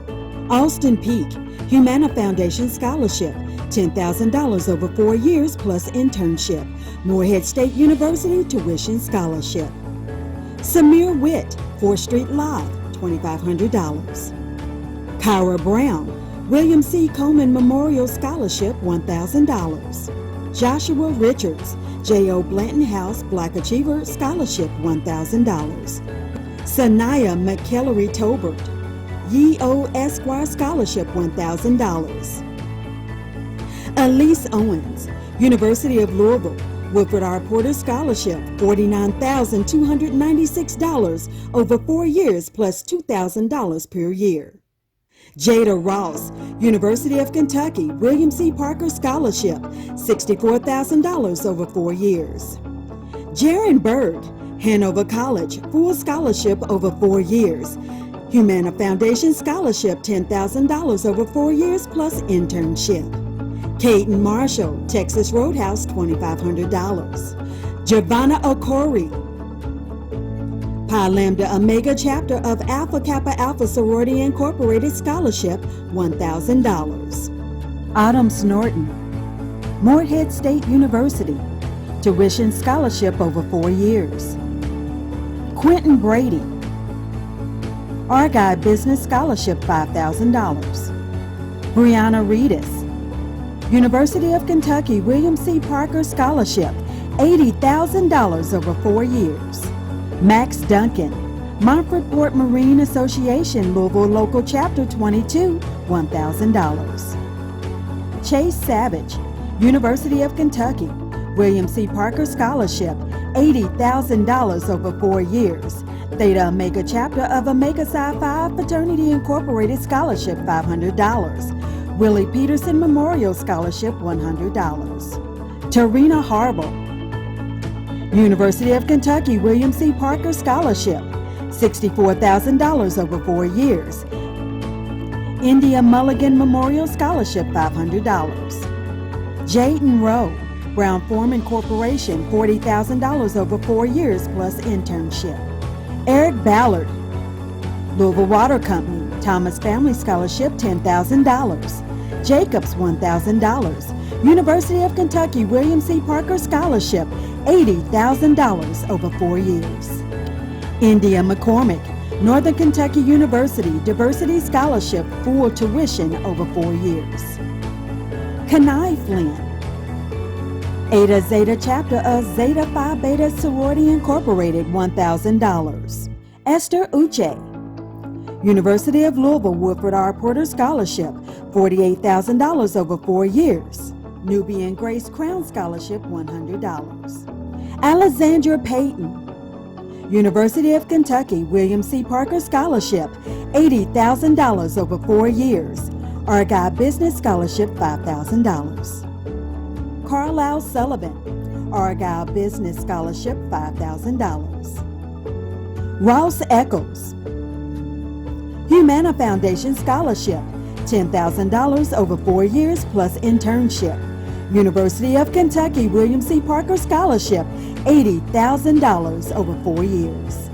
Austin Peak, Humana Foundation Scholarship, $10,000 over 4 years plus internship. Morehead State University Tuition Scholarship. Samir Witt, 4th Street Live, $2,500. Kyra Brown, William C. Coleman Memorial Scholarship, $1,000. Joshua Richards, J.O. Blanton House Black Achiever Scholarship, $1,000. Sanaya McKellery Tolbert, Ye-O Esquire Scholarship, $1,000. Elise Owens, University of Louisville, Wilford R. Porter Scholarship, $49,296 over 4 years plus $2,000 per year. Jada Ross, University of Kentucky, William C. Parker Scholarship, $64,000 over 4 years. Jaron Berg, Hanover College, full scholarship over 4 years. Humana Foundation Scholarship, $10,000 over 4 years plus internship. Caden Marshall, Texas Roadhouse, $2,500. Giovanna Okori, Pi Lambda Omega Chapter of Alpha Kappa Alpha Sorority Incorporated Scholarship, $1,000. Autumn Snorton, Morehead State University, Tuition Scholarship over 4 years. Quentin Brady, Argyle Business Scholarship, $5,000. Brianna Reedus, University of Kentucky William C. Parker Scholarship, $80,000 over 4 years. Max Duncan, Montford Port Marine Association Louisville Local Chapter 22, $1,000. Chase Savage, University of Kentucky William C. Parker Scholarship, $80,000 over 4 years. Theta Omega Chapter of Omega Psi Phi Fraternity Incorporated Scholarship $500. Willie Peterson Memorial Scholarship $100. Tarina Harble. University of Kentucky William C. Parker Scholarship $64,000 over 4 years. India Mulligan Memorial Scholarship $500. Jayden Rowe, Brown Forman Corporation $40,000 over 4 years plus internship. Eric Ballard, Louisville Water Company, Thomas Family Scholarship $10,000. Jacobs $1,000. University of Kentucky William C. Parker Scholarship $80,000 over 4 years. India McCormick, Northern Kentucky University Diversity Scholarship full tuition over 4 years. Kanai Flynn, Eta Zeta Chapter of Zeta Phi Beta Sorority Incorporated $1,000. Esther Uche, University of Louisville Wilfred R. Porter Scholarship $48,000 over 4 years. Nubian Grace Crown Scholarship $100. Alexandra Payton, University of Kentucky William C. Parker Scholarship $80,000 over 4 years. Argyle Business Scholarship $5,000. Carlisle Sullivan, Argyle Business Scholarship $5,000. Ross Eccles, Humana Foundation Scholarship $10,000 over 4 years plus internship. University of Kentucky William C. Parker Scholarship $80,000 over 4 years.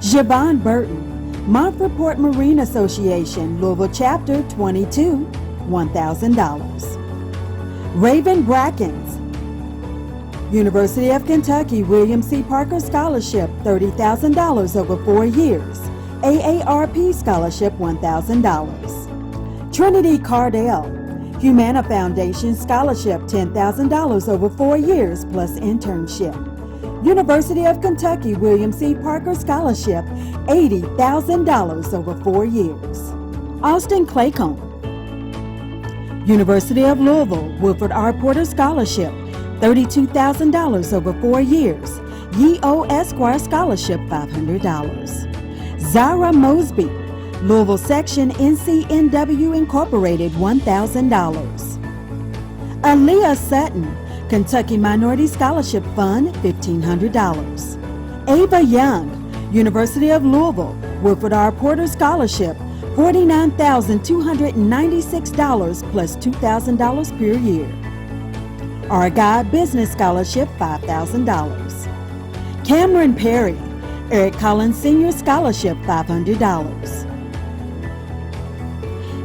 Javon Burton, Montfort Port Marine Association Louisville Chapter 22 $1,000. Raven Brackens, University of Kentucky William C. Parker Scholarship $30,000 over 4 years. AARP Scholarship $1,000. Trinity Cardell, Humana Foundation Scholarship $10,000 over 4 years plus internship. University of Kentucky William C. Parker Scholarship $80,000 over 4 years. Austin Claycomb, University of Louisville Wilfred R. Porter Scholarship $32,000 over 4 years. Yeo Esquire Scholarship $500. Zara Mosby, Louisville Section NCNW Incorporated $1,000. Aaliyah Sutton, Kentucky Minority Scholarship Fund $1,500. Ava Young, University of Louisville Wilfred R. Porter Scholarship $49,296 plus $2,000 per year. Argyle Business Scholarship $5,000. Cameron Perry, Eric Collins Senior Scholarship $500.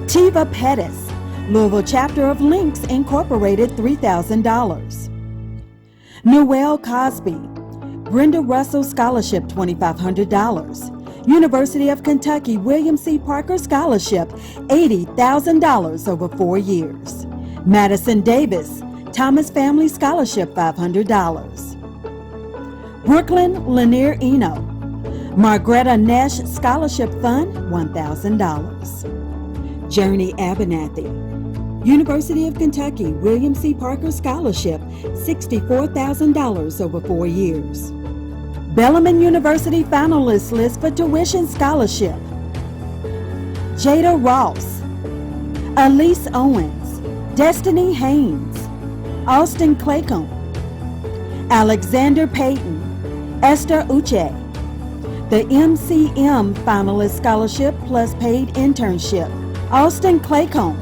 Tiva Pettis, Louisville Chapter of Links Incorporated $3,000. Noelle Cosby, Brenda Russell Scholarship $2,500. University of Kentucky William C. Parker Scholarship $80,000 over 4 years. Madison Davis, Thomas Family Scholarship $500. Brooklyn Lanier Eno, Margretta Nash Scholarship Fund $1,000. Journey Abernathy, University of Kentucky William C. Parker Scholarship $64,000 over 4 years. Bellarmine University Finalist List for Tuition Scholarship. Jada Ross, Elise Owens, Destiny Haynes, Austin Claycomb, Alexander Payton, Esther Uche. The MCM Finalist Scholarship plus paid internship. Austin Claycomb,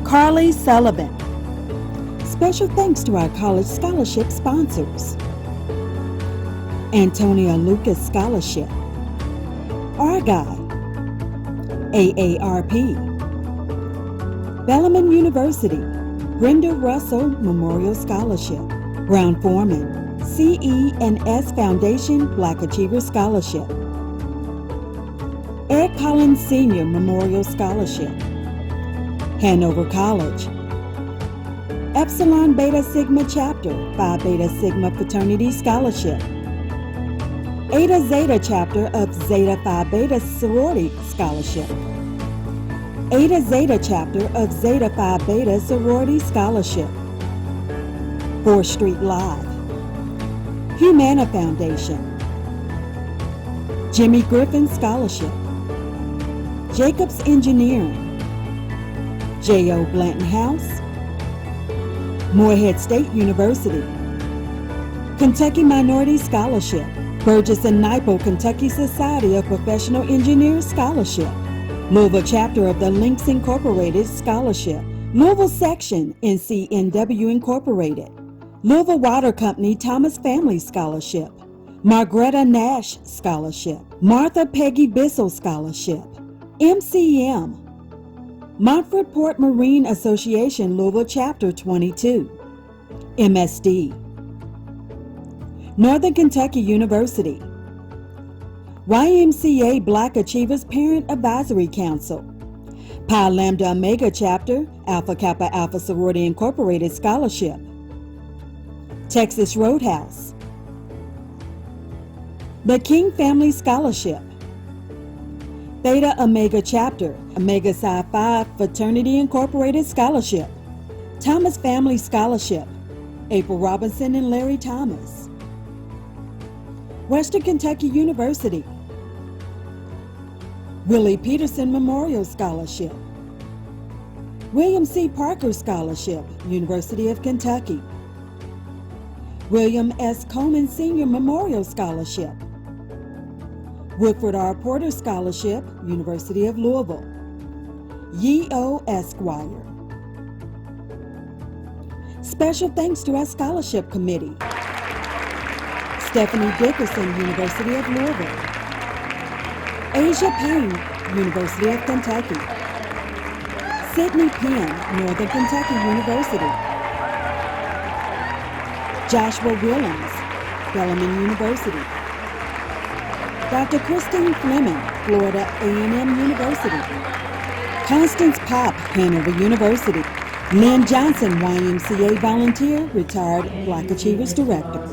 Carly Sullivan. Special thanks to our college scholarship sponsors. Antonia Lucas Scholarship, Argyle, AARP, Bellarmine University, Brenda Russell Memorial Scholarship, Brown Forman, CE&S Foundation Black Achiever Scholarship, Eric Collins Senior Memorial Scholarship, Hanover College, Epsilon Beta Sigma Chapter Phi Beta Sigma Fraternity Scholarship, Eta Zeta Chapter of Zeta Phi Beta Sorority Scholarship, Eta Zeta Chapter of Zeta Phi Beta Sorority Scholarship, 4th Street Live, Humana Foundation, Jimmy Griffin Scholarship, Jacobs Engineering, J.O. Blanton House, Morehead State University, Kentucky Minority Scholarship, Burgess and Nyepel Kentucky Society of Professional Engineers Scholarship, Louisville Chapter of the Links Incorporated Scholarship, Louisville Section NCNW Incorporated, Louisville Water Company Thomas Family Scholarship, Margretta Nash Scholarship, Martha Peggy Bissell Scholarship, MCM, Montford Port Marine Association Louisville Chapter 22, MSD, Northern Kentucky University, YMCA Black Achievers Parent Advisory Council, Pi Lambda Omega Chapter Alpha Kappa Alpha Sorority Incorporated Scholarship, Texas Roadhouse, the King Family Scholarship, Theta Omega Chapter, Omega Psi Phi Fraternity Incorporated Scholarship, Thomas Family Scholarship, April Robinson and Larry Thomas, Western Kentucky University, Willie Peterson Memorial Scholarship, William C. Parker Scholarship, University of Kentucky, William S. Coleman Senior Memorial Scholarship, Woodford R. Porter Scholarship, University of Louisville, Ye-O Esquire. Special thanks to our scholarship committee, Stephanie Dickerson, University of Louisville, Asia Payne, University of Kentucky, Sydney Penn, Northern Kentucky University, Joshua Williams, Bellarmine University, Dr. Christine Fleming, Florida A&M University, Constance Pop, Hanover University, Lynn Johnson, YMCA volunteer, retired Black Achievers Director.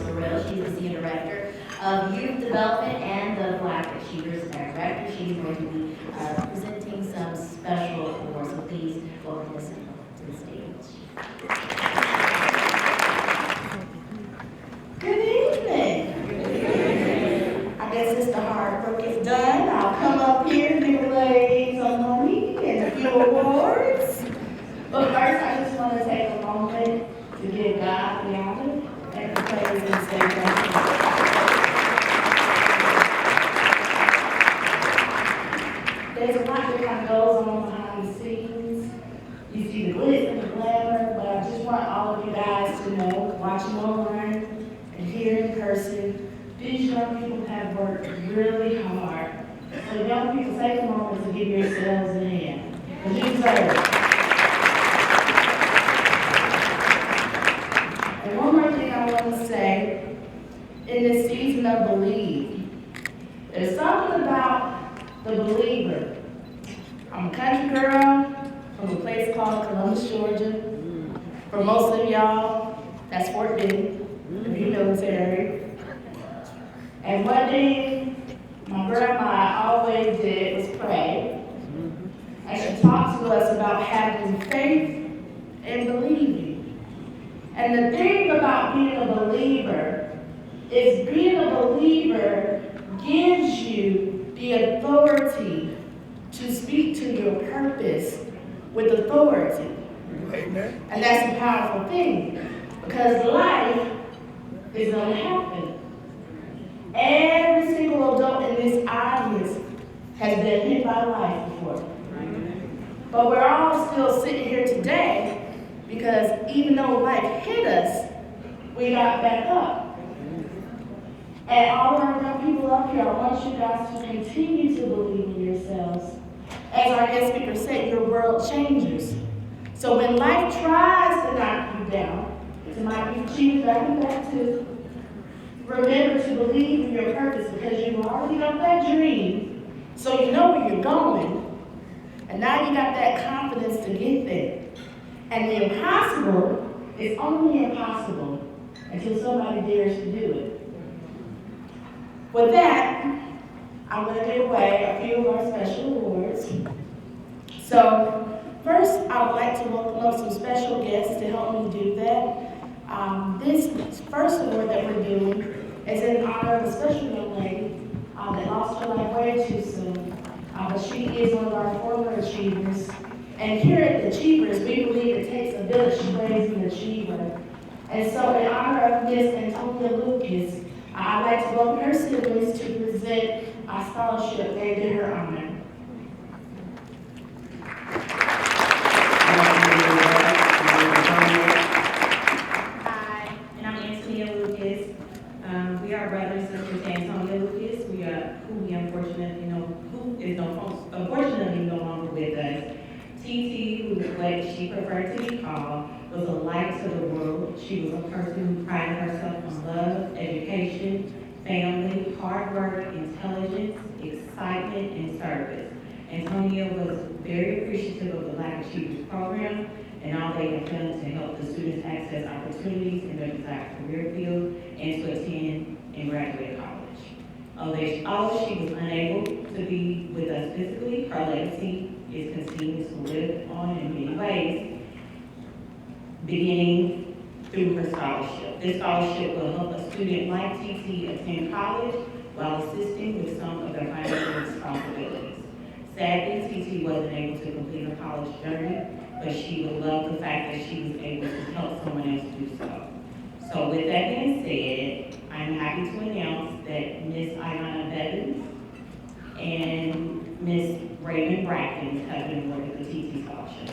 She's the Senior Director of Youth Development and the Black Achievers Director. She's going to be presenting some special awards, so please welcome us to the stage. Good evening. I guess it's the hard work is done. I'll come up here, give away some money and a few awards. But first, I just want to take a moment to give God the honor and the praise and say thank you. There's a lot that kind of goes on behind the scenes. You see the glitz and the glamour, but I just want all of you guys to know, watching online and here in person, these young people have worked really hard. So young people, take a moment to give yourselves a hand, because you deserve it. And one more thing I want to say, in this season of Believe, there's something about the believer. I'm a country girl from a place called Columbus, Georgia. For most of y'all, that's Fort Benning, if you're military. And one thing my grandma always did was pray. And she talked to us about having faith and believing. And the thing about being a believer is being a believer gives you the authority to speak to your purpose with authority. Amen. And that's a powerful thing, because life is going to happen. Every single adult in this audience has been hit by life before. But we're all still sitting here today because even though life hit us, we got back up. And all of our young people up here, I want you guys to continue to believe in yourselves. As our guest speaker said, your world changes. So when life tries to knock you down, it might be cheated back and back too. Remember to believe in your purpose, because you already got that dream, so you know where you're going. And now you got that confidence to get there. And the impossible is only impossible until somebody dares to do it. With that, I'm going to give away a few of our special awards. So first, I would like to welcome up some special guests to help me do that. This first award that we're doing is in honor of a special young lady that lost her life way too soon, but she is one of our former achievers. And here at the Achievers, we believe it takes a village to raise an achiever. And so in honor of Miss Antonia Lucas, I'd like to welcome her siblings to present our scholarship named in her honor. Hi, and I'm Antonia Lucas. We are brothers and sisters to Antonia Lucas. Who is unfortunately no longer with us. TT, who is what she preferred to be called, was a light to the world. She was a person who prided herself on love, education, family, hard work, intelligence, excitement, and service. Antonia was very appreciative of the Black Achievers program and all they have done to help the students access opportunities in their desired career field and to attend and graduate college. Although she was unable to be with us physically, her legacy is continuing to live on in many ways, beginning through her scholarship. This scholarship will help a student like TT attend college while assisting with some of their financial responsibilities. Sadly, TT wasn't able to complete her college journey, but she would love the fact that she was able to help someone else do so. So with that being said, I'm happy to announce that Ms. Ayanna Bevins and Ms. Raymond Brackens have been awarded the TT Scholarship.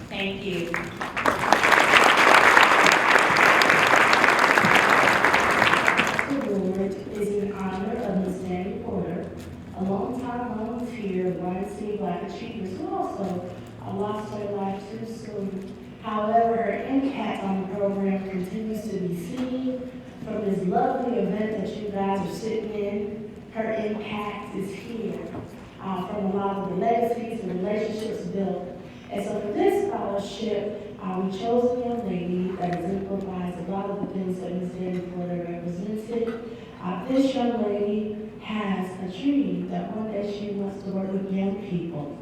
Thank you. The award is in honor of Ms. Danny Porter, a longtime volunteer of YMCA Black Achievers who also lost her life too soon. However, her impact on the program continues to be seen. From this lovely event that you guys are sitting in, her impact is here. From a lot of the legacies and relationships built. And so for this scholarship, we chose a young lady that exemplifies a lot of the things that Ms. Danny Porter represented. This young lady has a dream that one day she wants to work with young people.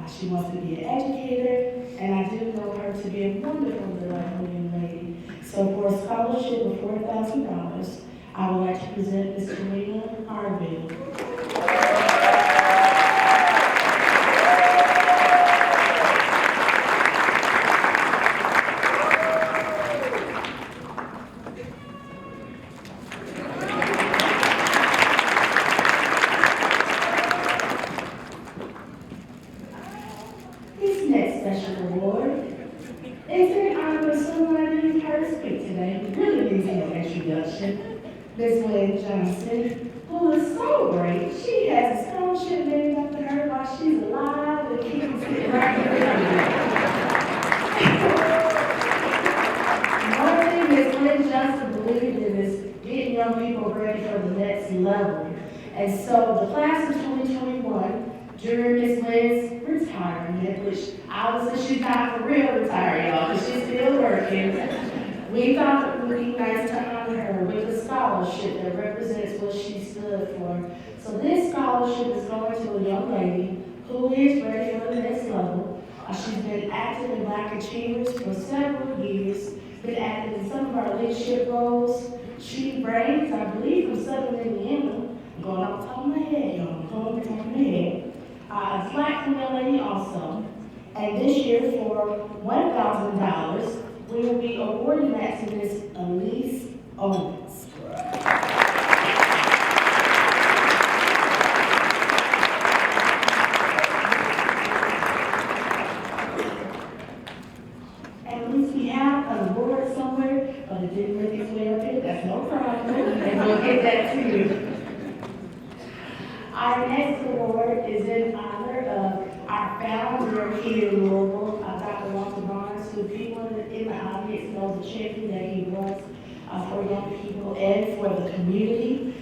She wants to be an educator, and I do know her to be a wonderful, delightful young lady. So for a scholarship of $4,000, I would like to present Ms. Karina Harville. This next special award is in honor of someone you've heard speak today who really needs no introduction. Ms. Lynn Johnson, who is so great, she has a scholarship named after her while she's alive and keeps it right here. One thing Ms. Lynn Johnson believed in is getting young people ready for the next level. And so the class of 2021, during Ms. Lynn's retirement, which obviously she's not for real retired, y'all, because she's still working, we thought it would be nice to honor her with a scholarship that represents what she stood for. So this scholarship is going to a young lady who is ready for the next level. She's been active in Black Achievers for several years, been active in some of our leadership roles. She brings, I believe, from Southern Indiana. I'm going off the top of my head, y'all. I'm going off the top of my head. A Black female lady also. And this year, for $1,000, we will be awarding that to Ms. Elise Owens. And at least we have an award somewhere, but it didn't make its way up here. That's no problem. And we'll get that to you. Our next award is in honor of our founder here in Louisville, Dr. Walter Barnes, who people in the audience know the champion that he was for young people and for the community.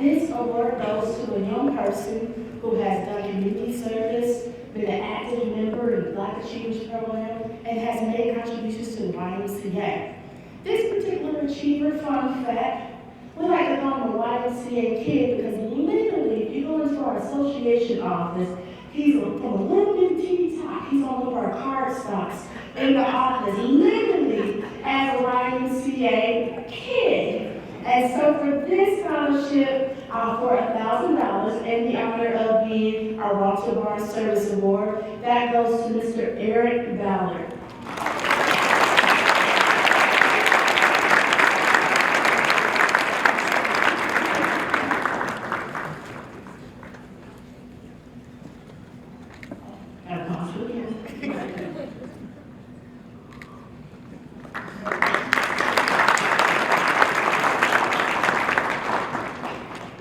This award goes to a young person who has done community service, been an active member of the Black Achievers Program, and has made contributions to the YMCA. This particular achiever, fun fact, we like to call him a YMCA kid because literally, if you go into our association office, he's from a little bit teeny top. He's on one of our card stocks in the office, literally as a YMCA kid. And so for this scholarship, for $1,000 and the honor of being our Walter Barnes Service Award, that goes to Mr. Eric Ballard.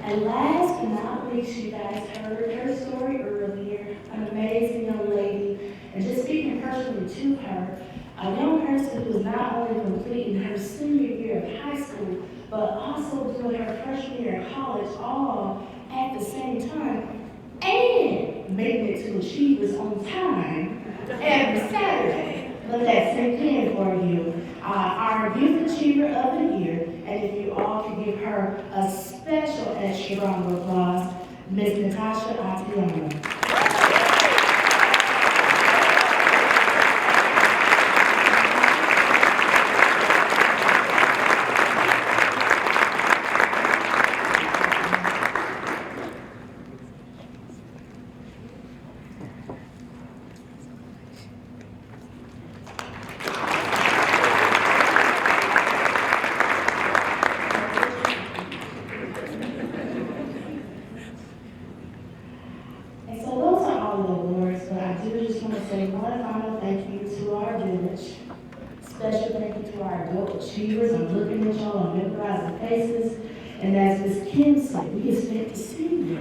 And last but not least, you guys heard her story earlier, an amazing young lady, and just speaking personally to her, a young person who is not only completing her senior year of high school, but also doing her freshman year of college all at the same time, and making it to Achievers on time every Saturday. Let that sink in for you. Our Youth Achiever of the Year, and if you all could give her a special extra round of applause, Ms. Natasha Atiano. And so those are all the awards, but I do just want to say one final thank you to our village. Special thank you to our adult achievers. I'm looking at y'all, I'm memorizing faces. And as Ms. Kim said, we expect to see you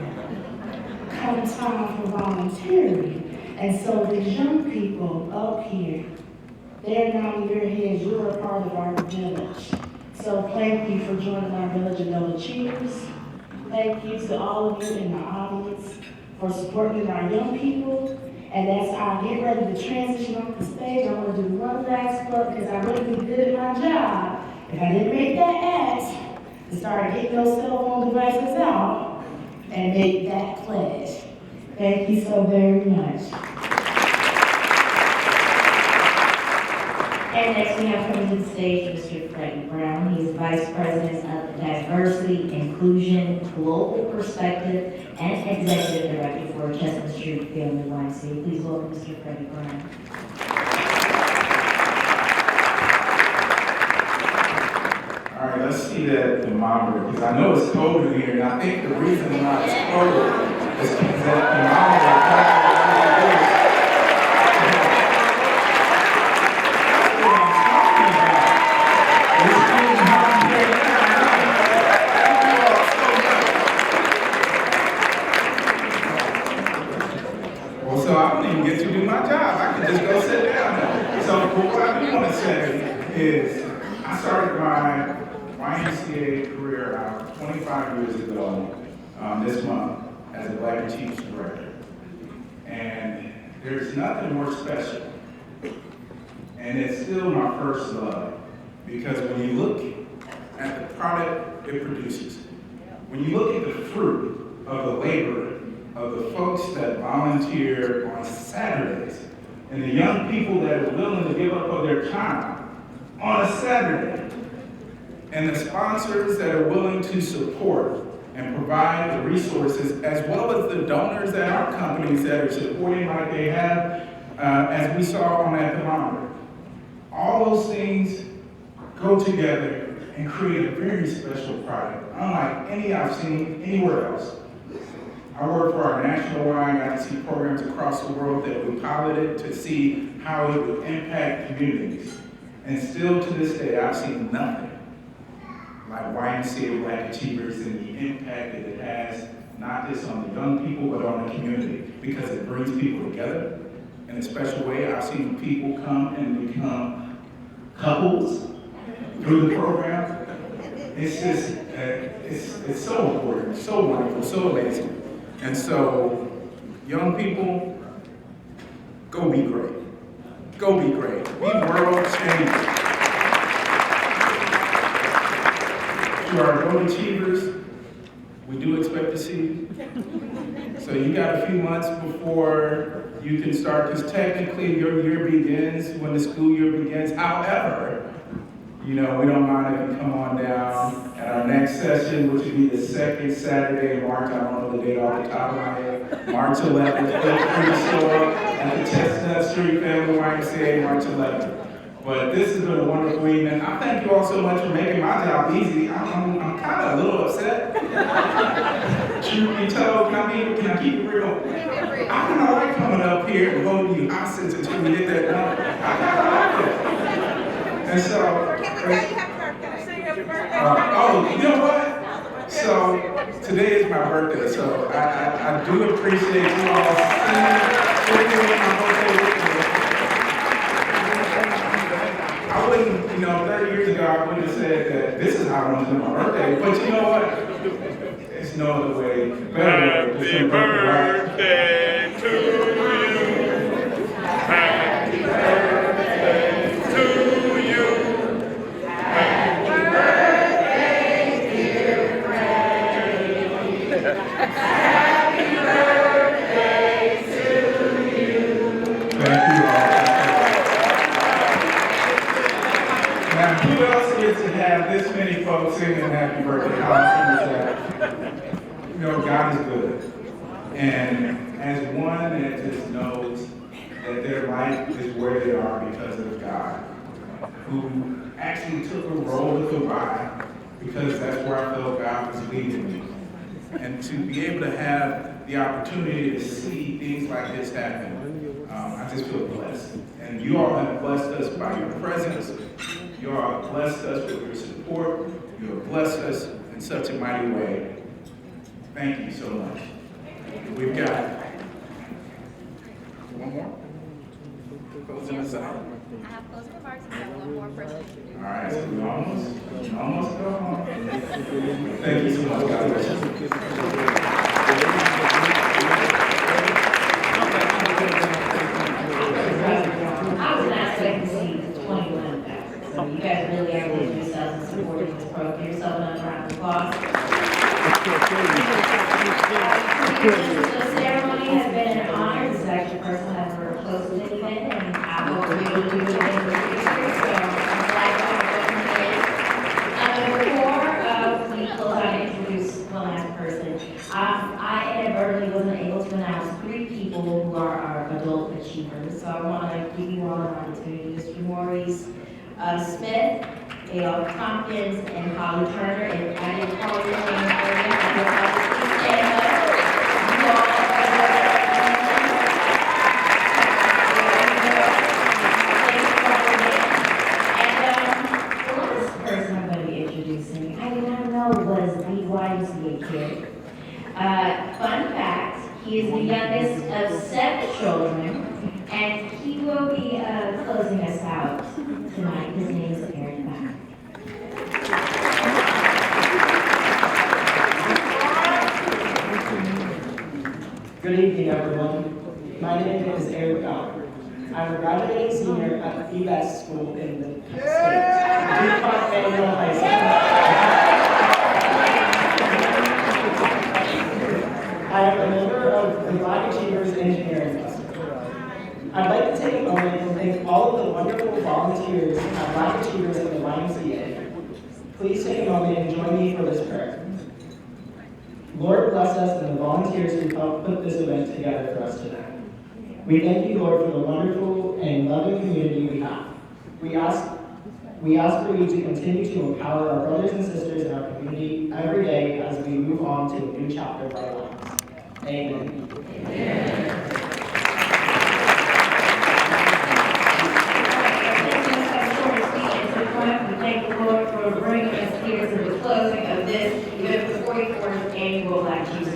come time for volunteering. And so these young people up here, they're nodding their heads, you're a part of our village. So thank you for joining our Village Adult Achievers. Thank you to all of you in the audience for supporting our young people. And as I get ready to transition off the stage, I want to do one last plug because I wouldn't be good at my job if I didn't make that ask to start getting those cell phone devices out and make that pledge. Thank you so very much. And next we have coming to the stage Mr. Freddie Brown. He is Vice President of Diversity, Inclusion, Global Perspective, and Executive Director for Chestnut Street Family YMCA. Please welcome Mr. Freddie Brown. All right, let's see that thermometer, because I know it's cold in here, and I think the reason why it's cold is because that thermometer. Well, so I don't even get to do my job. I can just go sit down. So what I do want to say is I started my YMCA career out 25 years ago this month as a Black Teach Director. And there's nothing more special. And it's still my first love. Because when you look at the product it produces, when you look at the fruit of the labor of the folks that volunteer on Saturdays, and the young people that are willing to give up of their time on a Saturday, and the sponsors that are willing to support and provide the resources, as well as the donors at our companies that are supporting like they have, as we saw on that thermometer. All those things go together and create a very special product, unlike any I've seen anywhere else. I work for our national YMCA programs across the world that we piloted to see how it would impact communities. And still to this day, I've seen nothing like YMCA Black Achievers and the impact that it has, not just on the young people, but on the community, because it brings people together in a special way. I've seen people come and become couples through the program. It's just, it's so important, so wonderful, so amazing. And so, young people, go be great. Go be great. Be world changers. To our adult achievers, we do expect to see you. So you got a few months before you can start, because technically your year begins when the school year begins. However, you know, we don't mind if you come on down at our next session, which will be the second Saturday in March. I don't know the date off the top of my head. March 11th. Feel free to show up at the Chestnut Street Family YMCA, March 11th. But this has been a wonderful evening. I thank you all so much for making my job easy. I'm kind of a little upset. Truth be told, can I keep it real? I kind of like coming up here and holding you hostage until we get that done. I kind of like it. And so, you know what? So today is my birthday, so I do appreciate you all singing my birthday with me. I wouldn't, 30 years ago, I wouldn't have said that this is how I want to do my birthday, but you know what? There's no other way, better way to sing birthday to you. Happy birthday to you. Happy birthday, dear friend. Happy birthday to you. Thank you all. Now, who else gets to have this many folks singing happy birthday? How awesome is that? God is good. And as one that just knows that their life is where they are because of God, who actually took a role with the ride because that's where I felt God was leading me. And to be able to have the opportunity to see things like this happen, I just feel blessed. And you all have blessed us by your presence. You all have blessed us with your support. You have blessed us in such a mighty way. Thank you so much. We've got one more? Closing us out. I have closing remarks and I have one more person. All right, so we almost go home. Thank you so much. God bless you. I was not expecting to see 21,000. So you guys really are with yourselves and supporting this program. Give yourself another round of applause. The ceremony has been an honor. This is actually the first time I've ever hosted an event, and I hope to be able to do it again in the future. So I'm glad to have it before we close out and introduce one last person. I inadvertently wasn't able to announce 3 people who are our adult achievers. So I want to give you all an opportunity. Mr. Maurice Smith, Gail Tompkins, and Holly Turner. And I didn't call your name earlier. I will obviously stand up. You all the last person I'm going to be introducing, I did not know was the YMCA kid. Fun fact, he is the youngest of 7 children, and he will be closing us out tonight. His name is Aaron Back. Good evening, everyone. My name is Eric Bauer. I'm a graduating senior at the best school in the state, DuPont Manual High School. I am a member of the Black Achievers Engineering Club. I'd like to take a moment and thank all of the wonderful volunteers at Black Achievers in the YMCA. Please take a moment and join me for this prayer. Lord, bless us and the volunteers who helped put this event together for us tonight. We thank you, Lord, for the wonderful and loving community we have. We ask for you to continue to empower our brothers and sisters in our community every day as we move on to a new chapter of our lives. Amen. Amen. We thank the Lord for bringing us here to the closing of this, the 44th annual Black Jesus